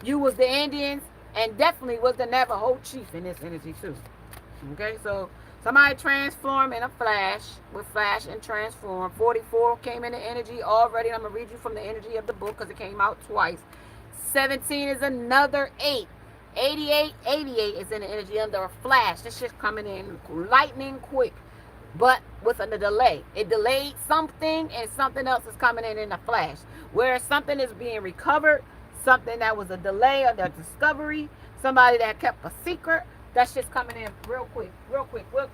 you was the Indians, and definitely was the Navajo chief in this energy too. Okay, so somebody transform in a flash, with flash and transform. 44 came in the energy already. I'm going to read you from the energy of the book because it came out twice. 17 is another 8. 88 is in the energy under a flash. This shit's coming in lightning quick. But with a delay. It delayed something and something else is coming in a flash. Where something is being recovered, something that was a delay of their discovery, somebody that kept a secret. That's just coming in real quick, real quick, real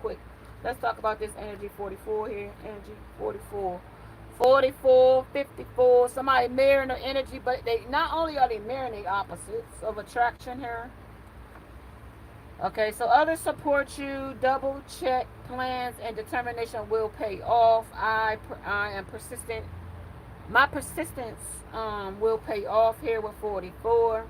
quick. Let's talk about this energy 44 here. Energy 44. 44, 54. Somebody mirroring the energy, but they not only are they mirroring the opposites of attraction here. Okay, so others support you. Double check plans and determination will pay off. I am persistent. My persistence will pay off here with 44.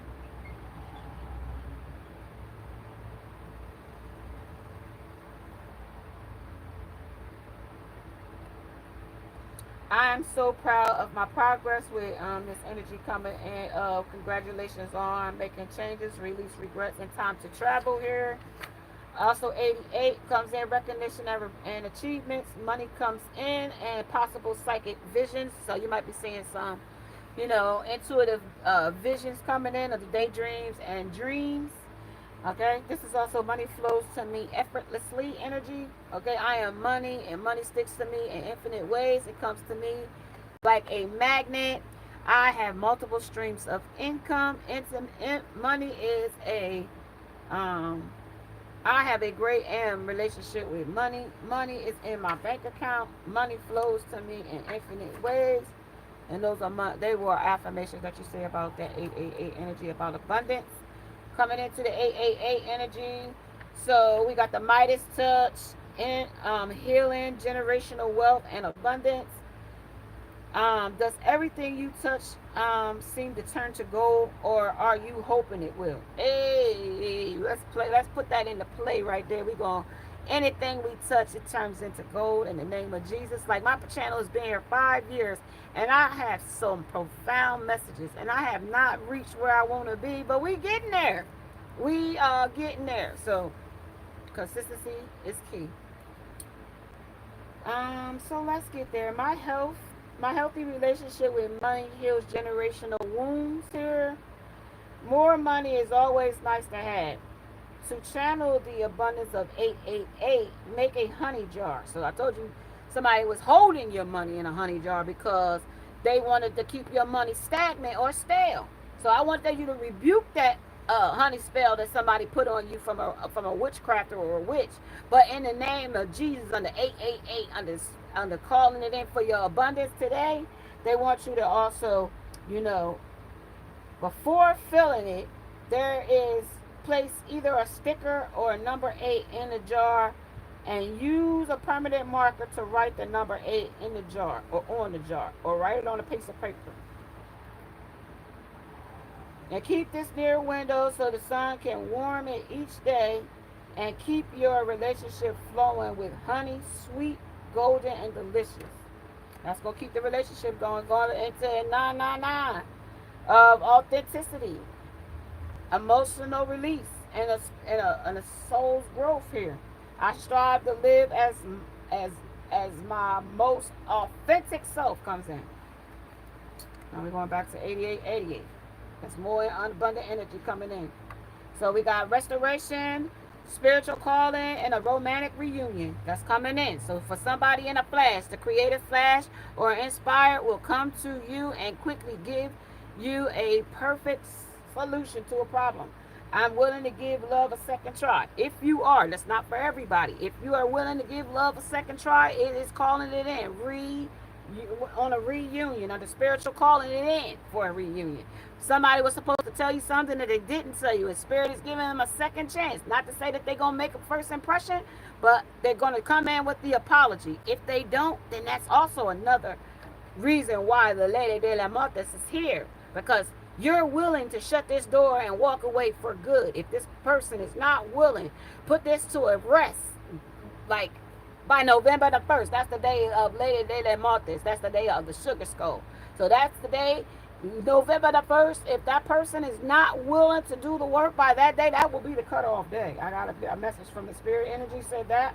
I am so proud of my progress with this energy coming in. Congratulations on making changes, release regrets, and time to travel here. Also, 88 comes in recognition and achievements. Money comes in and possible psychic visions. So you might be seeing some, intuitive visions coming in of the daydreams and dreams. Okay, this is also money flows to me effortlessly energy. Okay, I am money and money sticks to me in infinite ways. It comes to me like a magnet. I have multiple streams of income. Money is I have a great relationship with money. Money is in my bank account. Money flows to me in infinite ways. And they were affirmations that you say about that 888 energy about abundance. Coming into the 888 energy. So we got the Midas touch and healing, generational wealth, and abundance. Does everything you touch seem to turn to gold, or are you hoping it will? Hey, let's put that into play right there. Anything we touch, it turns into gold in the name of Jesus. Like my channel has been here 5 years, and I have some profound messages, and I have not reached where I want to be, but we getting there. We are getting there. So consistency is key. So let's get there. My healthy relationship with money heals generational wounds here. More money is always nice to have. To channel the abundance of 888, make a honey jar. So I told you somebody was holding your money in a honey jar because they wanted to keep your money stagnant or stale. So I want you to rebuke that honey spell that somebody put on you from a witchcraft or a witch. But in the name of Jesus, under 888, under calling it in for your abundance today, they want you to also, before filling it, there is place either a sticker or a number 8 in the jar, and use a permanent marker to write the number 8 in the jar or on the jar, or write it on a piece of paper. And keep this near a window so the sun can warm it each day, and keep your relationship flowing with honey, sweet, golden, and delicious. That's going to keep the relationship going into 999 of authenticity, emotional release, and a soul's growth here. I strive to live as my most authentic self comes in. Now we're going back to 88. There's more abundant energy coming in. So we got restoration, spiritual calling, and a romantic reunion that's coming in. So for somebody in a flash, the creative flash or inspired will come to you and quickly give you a perfect solution to a problem. I'm willing to give love a second try. If you are, that's not for everybody. If you are willing to give love a second try, it is calling it in. On a reunion, on the spiritual calling it in for a reunion. Somebody was supposed to tell you something that they didn't tell you, and Spirit is giving them a second chance. Not to say that they're going to make a first impression, but they're going to come in with the apology. If they don't, then that's also another reason why the Lady de la Muertes is here, because you're willing to shut this door and walk away for good. If this person is not willing, put this to a rest. Like by November the 1st, that's the day of Lady de la Muertes. That's the day of the sugar skull. So that's the day, November the 1st. If that person is not willing to do the work by that day, that will be the cutoff day. I got a message from the Spirit energy said that.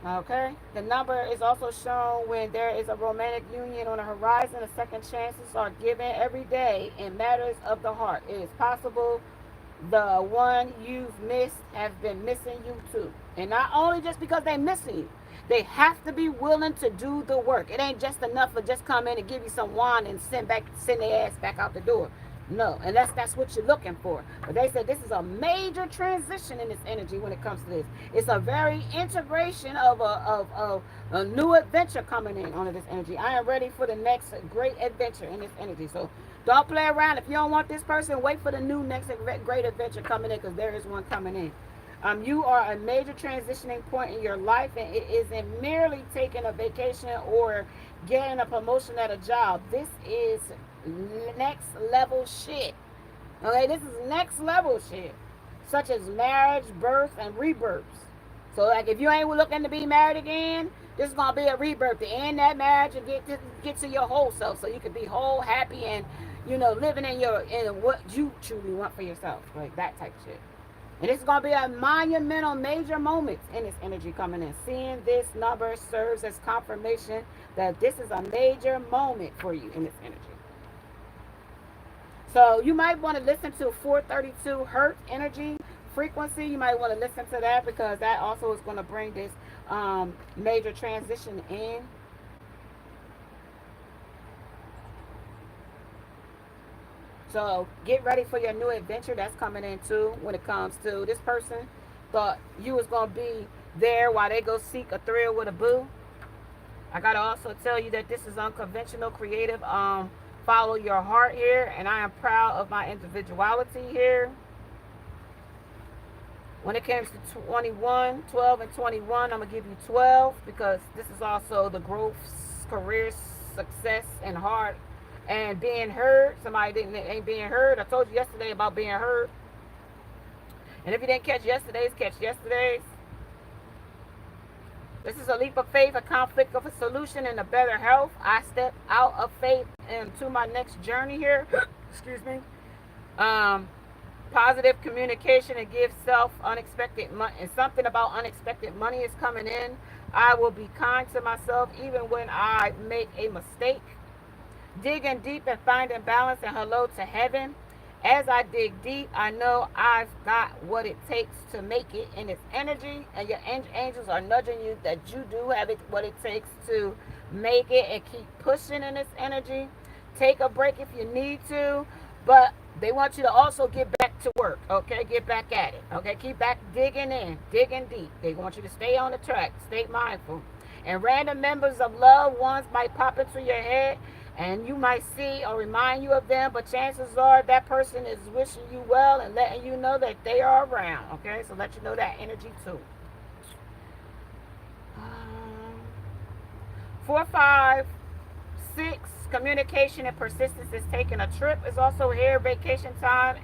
Okay. The number is also shown when there is a romantic union on the horizon. The second chances are given every day in matters of the heart. It is possible the one you've missed have been missing you too. And not only just because they're missing you, they have to be willing to do the work. It ain't just enough for just come in and give you some wine and send their ass back out the door. No, and that's what you're looking for. But they said this is a major transition in this energy when it comes to this. It's a very integration of a new adventure coming in on this energy. I am ready for the next great adventure in this energy. So don't play around. If you don't want this person, wait for the new next great adventure coming in, because there is one coming in. You are a major transitioning point in your life, and it isn't merely taking a vacation or getting a promotion at a job. This is next level shit. Okay, this is next level shit, such as marriage, birth, and rebirths. So, like, if you ain't looking to be married again, this is gonna be a rebirth to end that marriage and get to your whole self, so you can be whole, happy, and living in what you truly want for yourself, like that type of shit. And it's going to be a monumental, major moment in this energy coming in. Seeing this number serves as confirmation that this is a major moment for you in this energy. So you might want to listen to 432 hertz energy frequency. You might want to listen to that, because that also is going to bring this major transition in. So get ready for your new adventure that's coming in too. When it comes to this person, thought you was gonna be there while they go seek a thrill with a boo. I gotta also tell you that this is unconventional creative. Follow your heart here, and I am proud of my individuality here. When it comes to 12 and 21, I'm gonna give you 12, because this is also the growth, career success, and heart and being heard. Somebody ain't being heard. I told you yesterday about being heard. And if you didn't catch yesterday's, catch yesterday's. This is a leap of faith, a conflict of a solution, and a better health. I step out of faith into my next journey here. Excuse me. Positive communication and give self unexpected money. And something about unexpected money is coming in. I will be kind to myself even when I make a mistake. Digging deep and finding balance, and hello to heaven. As I dig deep, I know I've got what it takes to make it in its energy, and your angels are nudging you that you do have what it takes to make it, and keep pushing in this energy. Take a break if you need to, but they want you to also get back to work, okay? Get back at it, okay? Keep back digging in, digging deep. They want you to stay on the track, stay mindful. And random members of loved ones might pop into your head, and you might see or remind you of them, but chances are that person is wishing you well and letting you know that they are around, okay? So let you know that energy too. 4, 5, 6, communication and persistence is taking a trip. Is also here. Vacation time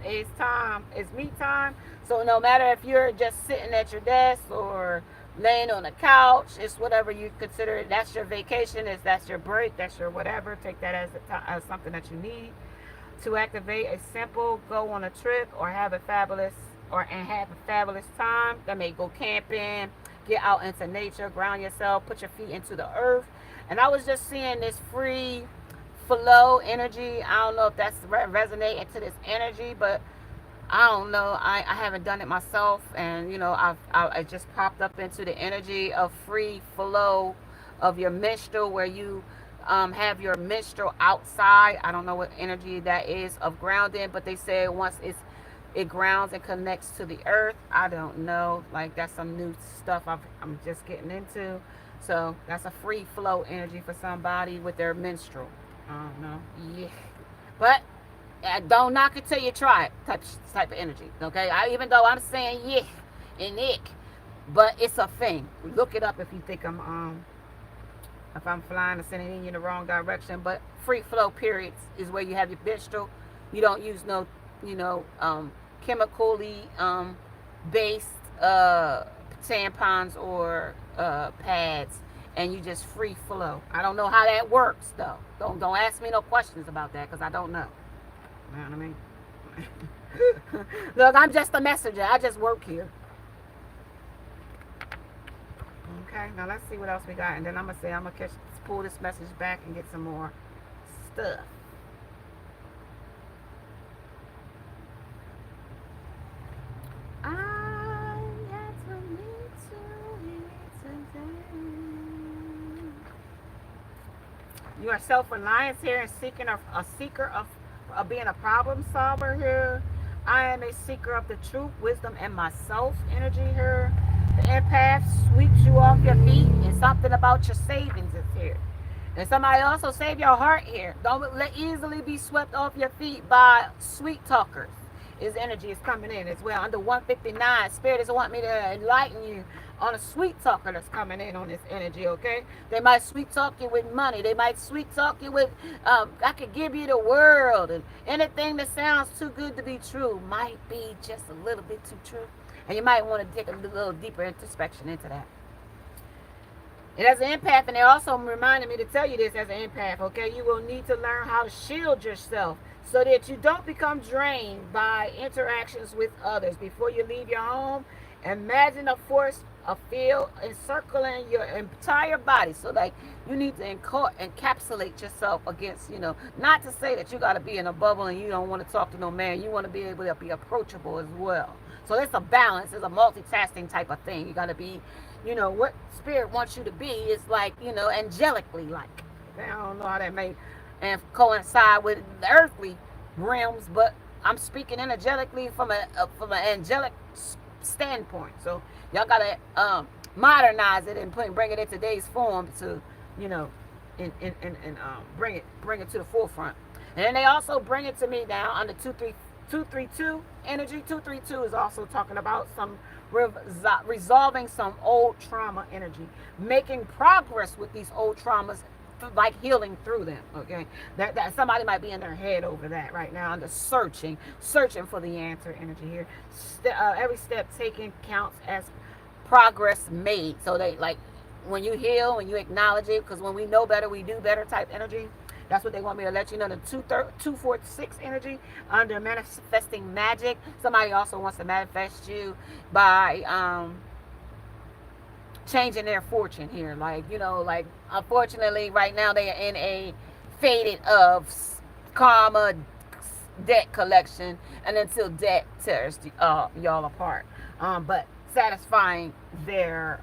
is me time. So no matter if you're just sitting at your desk or laying on the couch, it's whatever you consider it. That's your vacation. That's your break. That's your whatever. Take that as something that you need to activate a simple go on a trip, or have a fabulous time. That may go camping, get out into nature, ground yourself, put your feet into the earth. And I was just seeing this free flow energy. I don't know if that's resonating to this energy, but I don't know. I haven't done it myself, and I just popped up into the energy of free flow of your menstrual, where you have your menstrual outside. I don't know what energy that is of grounding, but they say once it grounds and connects to the earth. I don't know. Like, that's some new stuff I'm just getting into. So that's a free flow energy for somebody with their menstrual. I don't know. Yeah, but don't knock it till you try it. Type of energy. Okay. Even though I'm saying yeah and ick, but it's a thing. Look it up if you think if I'm flying or sending you in the wrong direction. But free flow periods is where you have your menstrual. You don't use no chemically based tampons or pads, and you just free flow. I don't know how that works though. Don't ask me no questions about that, because I don't know. You know what I mean? Look, I'm just a messenger. I just work here. Okay, now let's see what else we got, and then I'm gonna pull this message back and get some more stuff. You are self-reliance here and seeking a seeker of being a problem solver here. I am a seeker of the truth, wisdom, and myself energy here. The empath sweeps you off your feet, and something about your savings is here. And somebody also save your heart here. Don't let easily be swept off your feet by sweet talkers. His energy is coming in as well. Under 159, Spirit is wanting me to enlighten you on a sweet talker that's coming in on this energy, okay? They might sweet talk you with money. They might sweet talk you with, I could give you the world. And anything that sounds too good to be true might be just a little bit too true. And you might want to take a little deeper introspection into that. And as an empath, and they also reminded me to tell you this as an empath, okay, you will need to learn how to shield yourself so that you don't become drained by interactions with others. Before you leave your home, imagine a force, a field encircling your entire body. So like you need to encapsulate yourself against, not to say that you got to be in a bubble and you don't want to talk to no man. You want to be able to be approachable as well. So it's a balance. It's a multitasking type of thing. You got to be, what spirit wants you to be is like, angelically like. I don't know how that may and coincide with the earthly realms, but I'm speaking energetically from an angelic standpoint. So y'all gotta modernize it and bring it in today's form to, bring it to the forefront. And then they also bring it to me now under 232 energy. 232 is also talking about some resolving some old trauma energy, making progress with these old traumas, like healing through them. Okay, that somebody might be in their head over that right now, under searching for the answer energy here. Every step taken counts as progress made. So they like when you heal, when you acknowledge it, because when we know better, we do better type energy. That's what they want me to let you know. The 246 energy under manifesting magic. Somebody also wants to manifest you by changing their fortune here. Like, unfortunately right now they are in a faded of karma debt collection, and until debt tears y'all apart. But satisfying their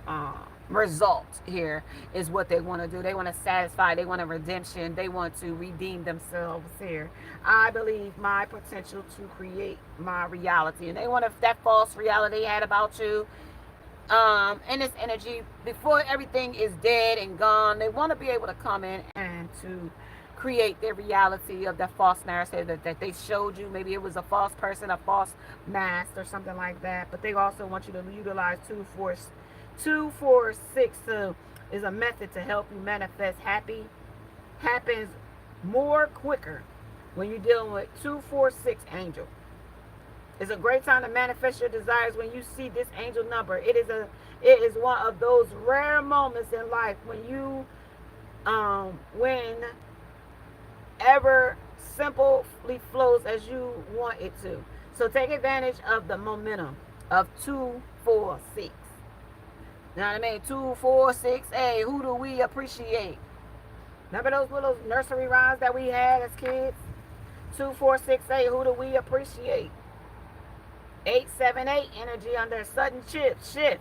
result here is what they want to do. They want to satisfy, they want a redemption, they want to redeem themselves here. I believe my potential to create my reality, and they want that false reality they had about you in this energy before everything is dead and gone. They want to be able to come in and to create their reality of that false narrative that they showed you. Maybe it was a false person, a false mask or something like that. But they also want you to utilize 246 is a method to help you manifest happens more quicker when you're dealing with 246 angel. It's a great time to manifest your desires when you see this angel number. It is one of those rare moments in life when you whenever simply flows as you want it to. So take advantage of the momentum of 246. You know what I mean? 246. Hey, who do we appreciate? Remember those little nursery rhymes that we had as kids? 246. Hey, who do we appreciate? 878 energy under a sudden shift,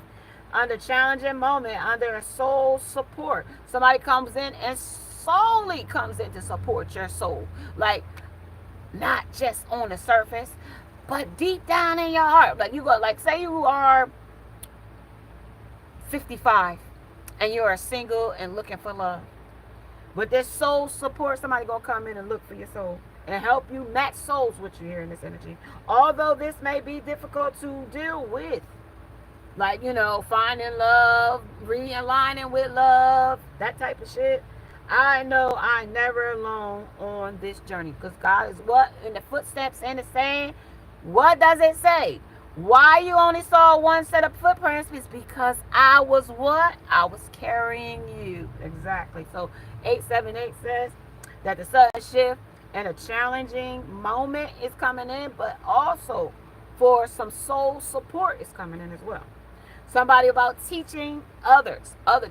under challenging moment, under a soul support. Somebody comes in and solely comes in to support your soul, like not just on the surface, but deep down in your heart. Like you go, like say you are 55 and you are single and looking for love, but this soul support, somebody gonna come in and look for your soul and help you match souls with you here in this energy. Although this may be difficult to deal with, like, finding love, realigning with love, that type of shit. I know I never alone on this journey, because God is what in the footsteps and the saying. What does it say? Why you only saw one set of footprints is because I was what? I was carrying you. Exactly. So 878 says that the sudden shift and a challenging moment is coming in, but also for some soul support is coming in as well. Somebody about teaching others how to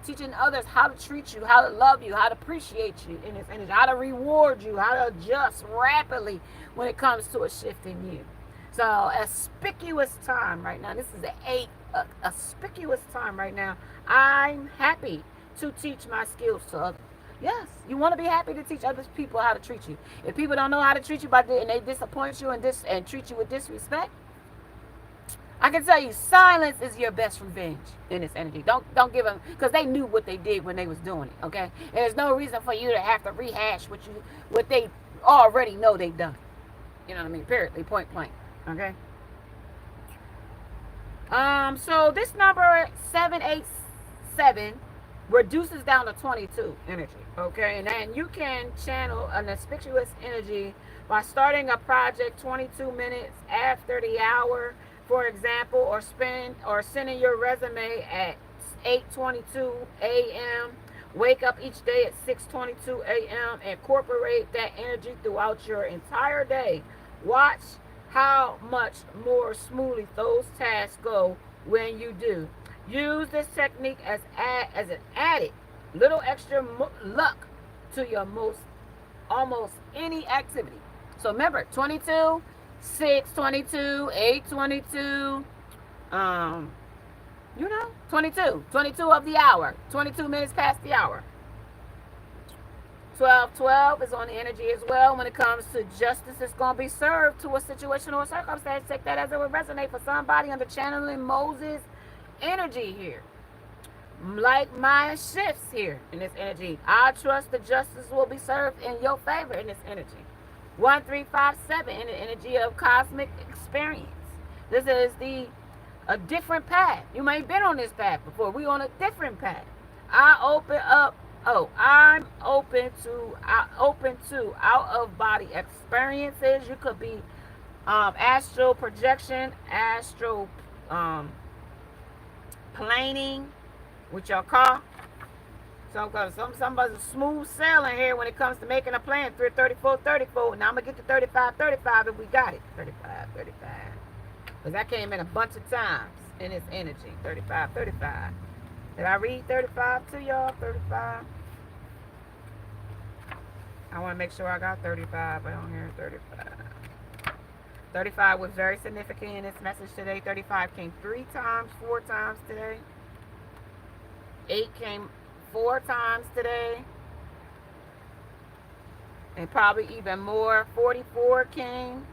treat you, how to love you, how to appreciate you in this energy, how to reward you, how to adjust rapidly when it comes to a shift in you. So auspicious time right now. This is a auspicious time right now. I'm happy to teach my skills to others. Yes, you want to be happy to teach other people how to treat you. If people don't know how to treat you and they disappoint you and treat you with disrespect, I can tell you, silence is your best revenge in this energy. Don't give them, because they knew what they did when they was doing it. Okay, and there's no reason for you to have to rehash what they already know they've done. You know what I mean? Period. Point blank. Okay. So this number 787 reduces down to 22 energy. Okay, and then you can channel an auspicious energy by starting a project 22 minutes after the hour, for example, or sending your resume at 8:22 a.m. Wake up each day at 6:22 a.m. Incorporate that energy throughout your entire day. Watch how much more smoothly those tasks go when you do. Use this technique as an added little extra luck to your almost any activity. So remember, 22, 6, 22, 8, 22, 22 of the hour, 22 minutes past the hour. 1212 is on the energy as well. When it comes to justice, it's going to be served to a situation or a circumstance. Take that as it would resonate for somebody under channeling Moses energy here. Like my shifts here in this energy. I trust the justice will be served in your favor in this energy. 1357 in the energy of cosmic experience. This is a different path. You may have been on this path before. We on a different path. I'm open to out of body experiences. You could be astral projection, astral planing with your car. Somebody's smooth sailing here when it comes to making a plan. 34. Now I'm gonna get to 35 if we got it. 35. Because that came in a bunch of times in its energy. 35. Did I read 35 to y'all? 35. I want to make sure I got 35. I don't hear 35. 35 was very significant in this message today. 35 came 4 times today. 8 came 4 times today. And probably even more. 44 came.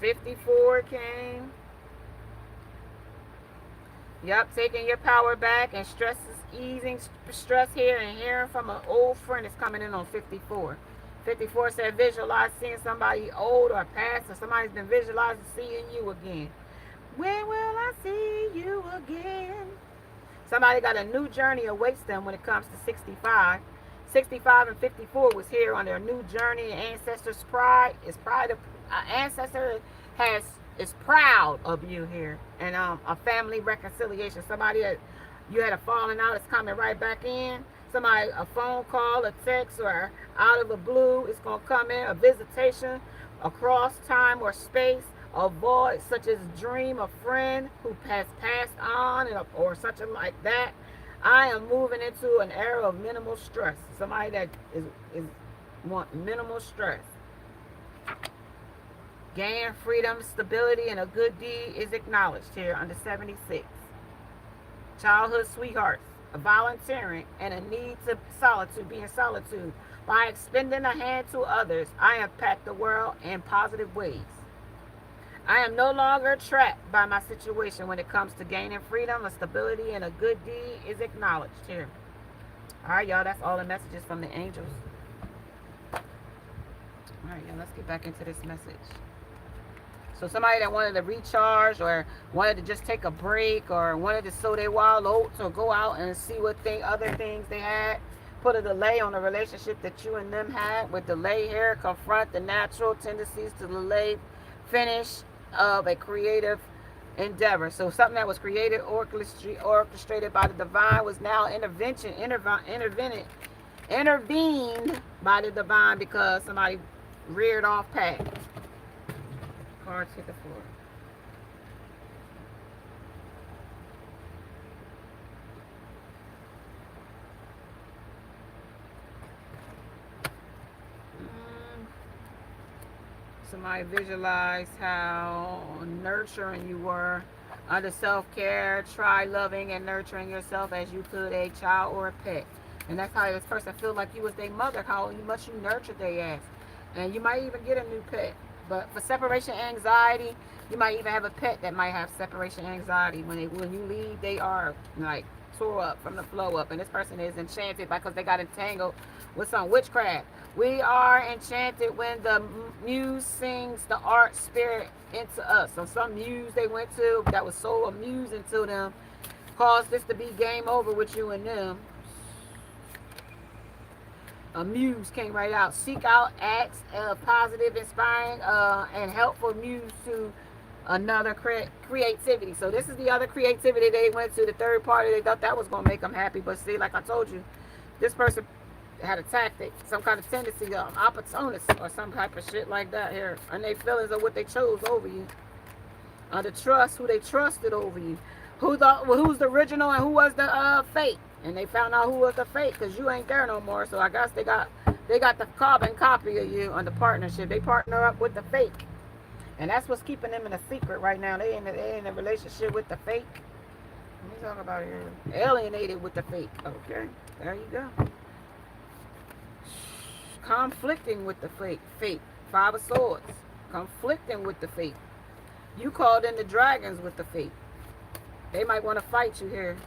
54 came. Yep, taking your power back and easing stress here, and hearing from an old friend is coming in on 54. 54 said visualize seeing somebody old or past, or somebody's been visualizing seeing you again. When will I see you again? Somebody got a new journey awaits them when it comes to 65. 65 and 54 was here on their new journey. Ancestors' pride is pride of ancestor is proud of you here, and a family reconciliation. Somebody that you had a falling out is coming right back in. Somebody, a phone call, a text, or out of the blue, it's gonna come in. A visitation across time or space, a void such as a dream, a friend who has passed on, or something like that. I am moving into an era of minimal stress. Somebody that is want minimal stress. Gain freedom, stability, and a good deed is acknowledged here under 76. Childhood sweethearts, a volunteering, and a need to solitude, be in solitude. By extending a hand to others, I impact the world in positive ways. I am no longer trapped by my situation when it comes to gaining freedom, a stability, and a good deed is acknowledged here. All right, y'all, that's all the messages from the angels. All right, y'all, let's get back into this message. So somebody that wanted to recharge, or wanted to just take a break, or wanted to sow their wild oats, or go out and see what other things they had, put a delay on the relationship that you and them had. With delay here, confront the natural tendencies to delay finish of a creative endeavor. So something that was created, orchestrated by the divine, was now intervened by the divine because somebody reared off path. Cards hit the floor. Somebody visualized how nurturing you were Under self-care, try loving and nurturing yourself as you could a child or a pet. And that's how this person feel like you was their mother, how much you nurtured their ass. And you might even get a new pet. But for separation anxiety, you might even have a pet that might have separation anxiety. When you leave, they are like tore up from the flow up. And this person is enchanted because they got entangled with some witchcraft. We are enchanted when the muse sings the art spirit into us. So some muse they went to that was so amusing to them caused this to be game over with you and them. A muse came right out. Seek out acts of positive, inspiring, and helpful muse to another creativity. So this is the other creativity they went to, the third party. They thought that was going to make them happy. But see, like I told you, this person had a tactic, some kind of tendency, opportunist or some type of shit like that here. And they feelings of what they chose over you. The trust, who they trusted over you. Who's the original and who was the fake. And they found out who was the fake because you ain't there no more. So I guess they got the carbon copy of you on the partnership. They partner up with the fake. And that's what's keeping them in a secret right now. They in a relationship with the fake. Let me talk about it here. Alienated with the fake. Okay, there you go. Conflicting with the fake. Five of Swords. Conflicting with the fake. You called in the dragons with the fake. They might want to fight you here.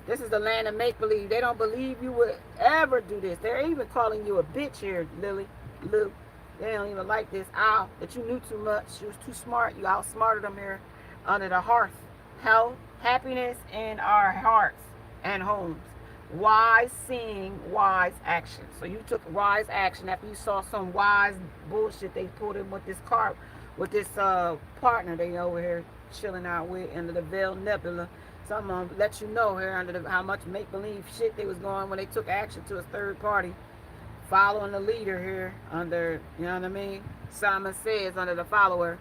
This is the land of make-believe. They don't believe you would ever do this. They're even calling you a bitch here, Lily. Lou. They don't even like this. Ow, that you knew too much. You was too smart. You outsmarted them here under the hearth. Health, happiness in our hearts and homes. Wise seeing, wise action. So you took wise action after you saw some wise bullshit they pulled in with this car, with this partner they over here chilling out with under the Veil Nebula. Some of them let you know here under how much make-believe shit they was going when they took action to a third party. Following the leader here under, you know what I mean? Simon Says under the follower.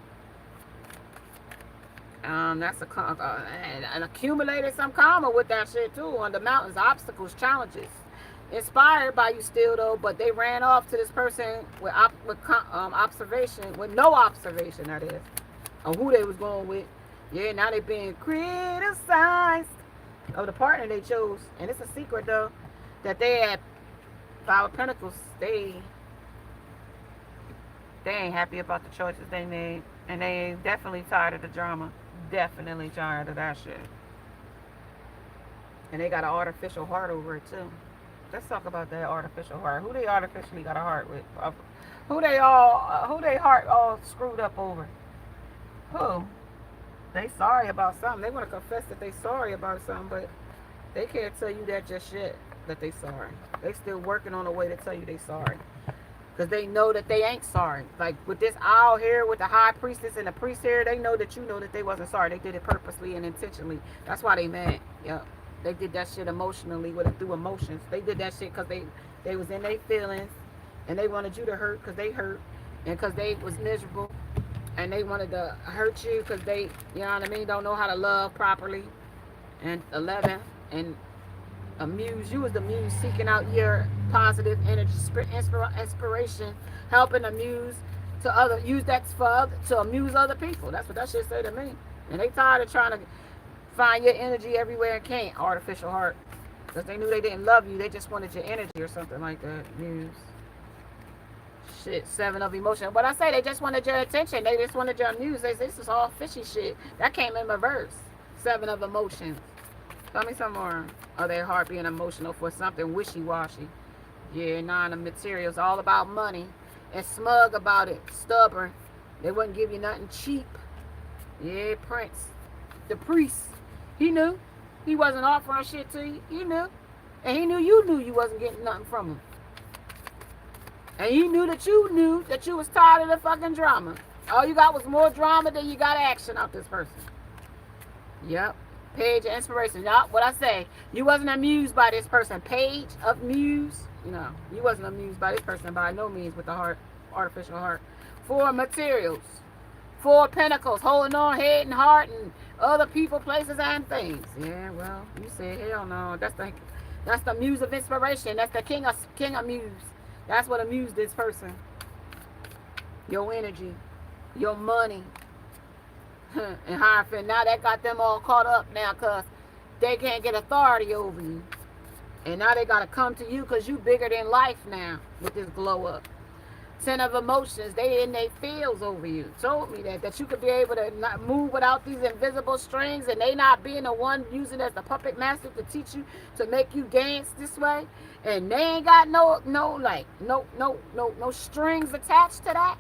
That's and accumulated some karma with that shit too on the mountains, obstacles, challenges. Inspired by you still though, but they ran off to this person with observation, with no observation that is, of who they was going with. Yeah, now they being criticized of the partner they chose. And it's a secret though, that they had Five of Pentacles. They ain't happy about the choices they made. And they definitely tired of the drama. Definitely tired of that shit. And they got an artificial heart over it too. Let's talk about that artificial heart. Who they artificially got a heart with? Who they heart all screwed up over? Who? They sorry about something. They want to confess that they sorry about something, but they can't tell you that just yet, that they sorry. They still working on a way to tell you they sorry. Because they know that they ain't sorry. Like with this owl here, with the high priestess and the priest here, they know that you know that they wasn't sorry. They did it purposely and intentionally. That's why they mad. Yep. They did that shit emotionally, through emotions. They did that shit because they was in their feelings. And they wanted you to hurt because they hurt. And because they was miserable. And they wanted to hurt you because they, you know what I mean, don't know how to love properly. And 11, and a muse. You was the muse seeking out your positive energy, inspiration, helping a muse to use that to amuse other people. That's what that shit say to me. And they tired of trying to find your energy everywhere and can't. Artificial heart. Because they knew they didn't love you. They just wanted your energy or something like that. Muse. Shit, 7 of emotion. But I say they just wanted your attention. They just wanted your muse. They say this is all fishy shit. That came in reverse. 7 of emotions. Tell me some more. Or their heart being emotional for something wishy-washy. Yeah, 9 of materials. All about money. And smug about it. Stubborn. They wouldn't give you nothing cheap. Yeah, Prince. The priest. He knew. He wasn't offering shit to you. He knew. And he knew you wasn't getting nothing from him. And he knew that you was tired of the fucking drama. All you got was more drama than you got action out this person. Yep. Page of inspiration. Yup, what I say. You wasn't amused by this person. Page of muse. No, you wasn't amused by this person by no means with the heart, artificial heart. 4 materials. 4 pentacles. Holding on head and heart and other people, places, and things. Yeah, well, you said hell no. That's the muse of inspiration. That's the king of muse. That's what amused this person. Your energy. Your money. and Hierophant. Now that got them all caught up now because they can't get authority over you. And now they got to come to you because you bigger than life now with this glow up. Ten of emotions, they in their fields over you. Told me that you could be able to not move without these invisible strings, and they not being the one using as the puppet master to teach you to make you dance this way, and they ain't got no strings attached to that.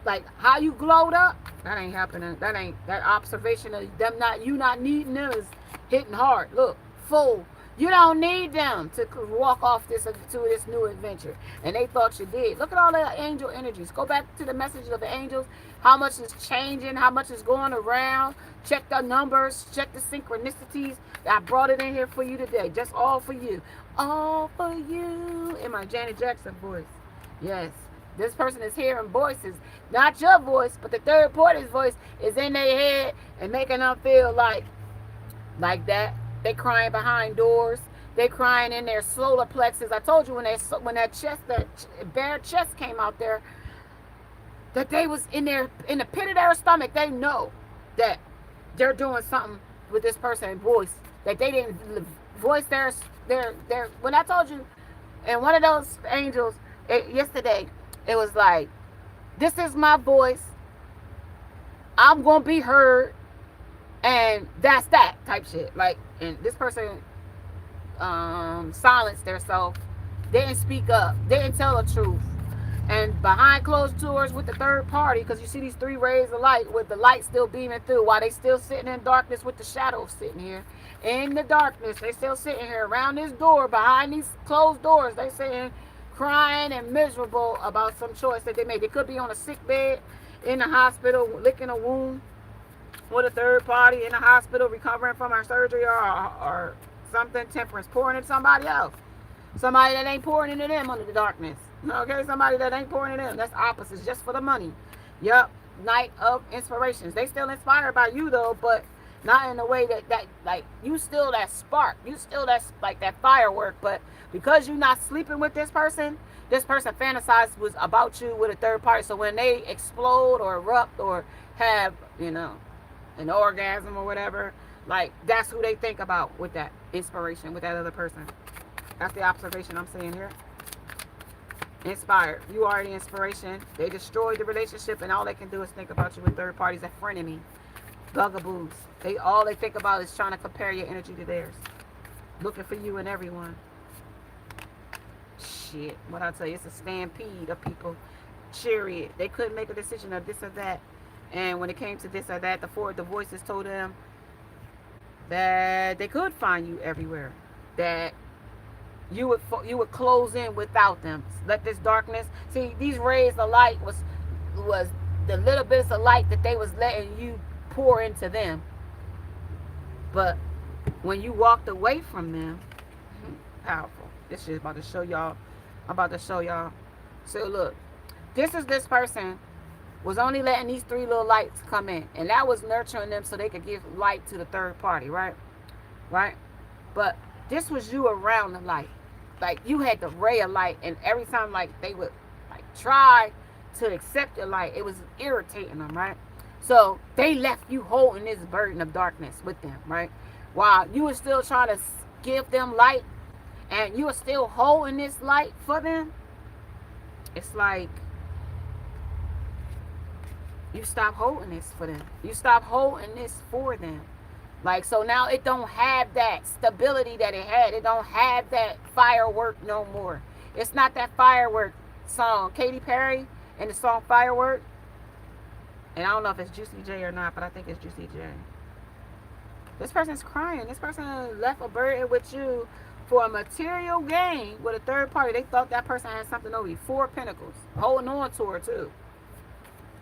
Like how you glowed up, that ain't happening. That observation of them not needing them is hitting hard. Look, full. You don't need them to walk off to this new adventure. And they thought you did. Look at all the angel energies. Go back to the message of the angels. How much is changing? How much is going around? Check the numbers. Check the synchronicities. I brought it in here for you today. Just all for you. All for you. In my Janet Jackson voice. Yes. This person is hearing voices. Not your voice, but the third party's voice is in their head and making them feel like that. They crying behind doors. They crying in their solar plexus. I told you when that bare chest came out there, that they was in the pit of their stomach. They know that they're doing something with this person's voice. That they didn't voice their. When I told you, and one of those angels yesterday, it was like, this is my voice. I'm gonna be heard. And that's that type shit. Like, and this person silenced themselves, didn't speak up, didn't tell the truth. And behind closed doors with the third party, because you see these three rays of light with the light still beaming through while they still sitting in darkness with the shadows sitting here. In the darkness, they still sitting here around this door, behind these closed doors. They sitting crying and miserable about some choice that they made. They could be on a sick bed, in the hospital, licking a wound, with a third party in the hospital recovering from our surgery or something. Temperance pouring into somebody else. Somebody that ain't pouring into them under the darkness. Okay, somebody that ain't pouring into them. That's opposites, just for the money. Yup. Night of inspirations. They still inspired by you though, but not in the way that like you still that spark. You still that like that firework, but because you're not sleeping with this person fantasized was about you with a third party. So when they explode or erupt or have, an orgasm or whatever, like that's who they think about with that inspiration with that other person. That's the observation I'm saying here. Inspired. You are the inspiration. They destroyed the relationship and all they can do is think about you with third parties, a frenemy, bugaboos. All they think about is trying to compare your energy to theirs, looking for you and everyone. Shit, what I tell you, it's a stampede of people. Chariot. They couldn't make a decision of this or that. And when it came to this or that, the voices told them that they could find you everywhere. That you would close in without them. Let this darkness. See, these rays of light was the little bits of light that they was letting you pour into them. But when you walked away from them, powerful. This shit about to show y'all. I'm about to show y'all. So look, this is this person was only letting these three little lights come in, and that was nurturing them so they could give light to the third party, right? But this was you around the light. Like you had the ray of light, and every time like they would like try to accept your light, it was irritating them, right? So they left you holding this burden of darkness with them, right? While you were still trying to give them light, and you were still holding this light for them. It's like you stop holding this for them. You stop holding this for them. Like, so now it don't have that stability that it had. It don't have that firework no more. It's not that firework song. Katy Perry and the song Firework. And I don't know if it's Juicy J or not, but I think it's Juicy J. This person's crying. This person left a burden with you for a material gain with a third party. They thought that person had something over you. 4 Pentacles. Holding on to her too.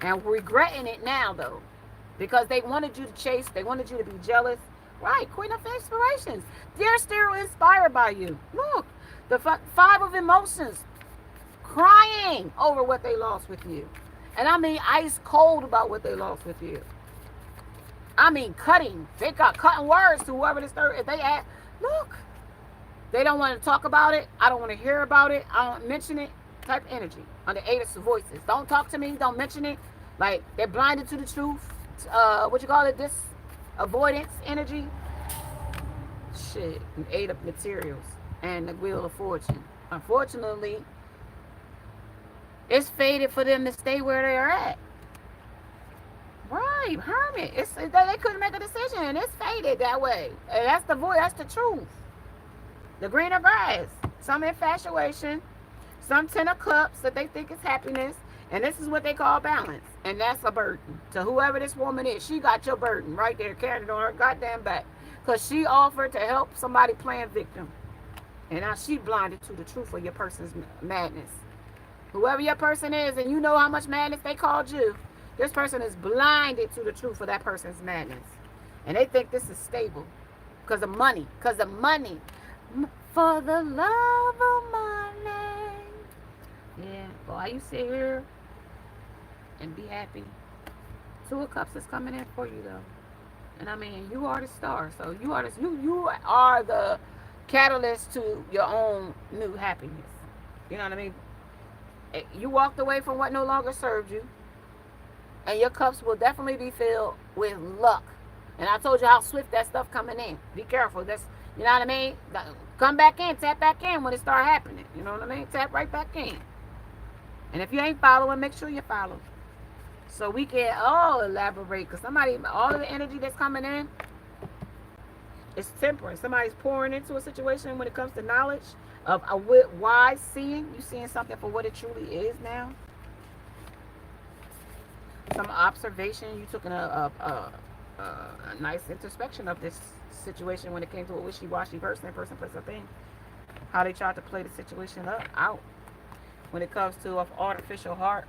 And regretting it now, though. Because they wanted you to chase. They wanted you to be jealous. Right. Queen of Inspirations. They're still inspired by you. Look. The 5 of Emotions. Crying over what they lost with you. And I mean ice cold about what they lost with you. I mean cutting. They got cutting words to whoever this third. If they ask, look. They don't want to talk about it. I don't want to hear about it. I don't mention it. Type energy. On the 8 of Voices. Don't talk to me. Don't mention it. Like, they're blinded to the truth. what you call it, this avoidance energy. Shit, and ate up materials and the wheel of fortune. Unfortunately, it's fated for them to stay where they are at. Right, hermit. They couldn't make a decision, and it's fated that way. And that's the voice. That's the truth. The greener grass. Some infatuation, some 10 of cups that they think is happiness, and this is what they call balance. And that's a burden to whoever this woman is. She got your burden right there, carrying it on her goddamn back, because she offered to help somebody playing victim, and now she blinded to the truth of your person's madness. Whoever your person is, and you know how much madness they called you, this person is blinded to the truth of that person's madness. And they think this is stable because of money. Because of money. For the love of money. Yeah, boy, you sit here and be happy. 2 of Cups is coming in for you, though. And I mean, you are the star. So you are the catalyst to your own new happiness. You know what I mean? You walked away from what no longer served you, and your cups will definitely be filled with luck. And I told you how swift that stuff coming in. Be careful. That's, you know what I mean? Come back in, tap back in when it start happening. You know what I mean? Tap right back in. And if you ain't following, make sure you follow, so we can all elaborate. Because all of the energy that's coming in, it's temperance. Somebody's pouring into a situation when it comes to knowledge of a wise seeing. You seeing something for what it truly is now. Some observation. You took a nice introspection of this situation when it came to a wishy-washy person, place, or thing. How they tried to play the situation out when it comes to an artificial heart,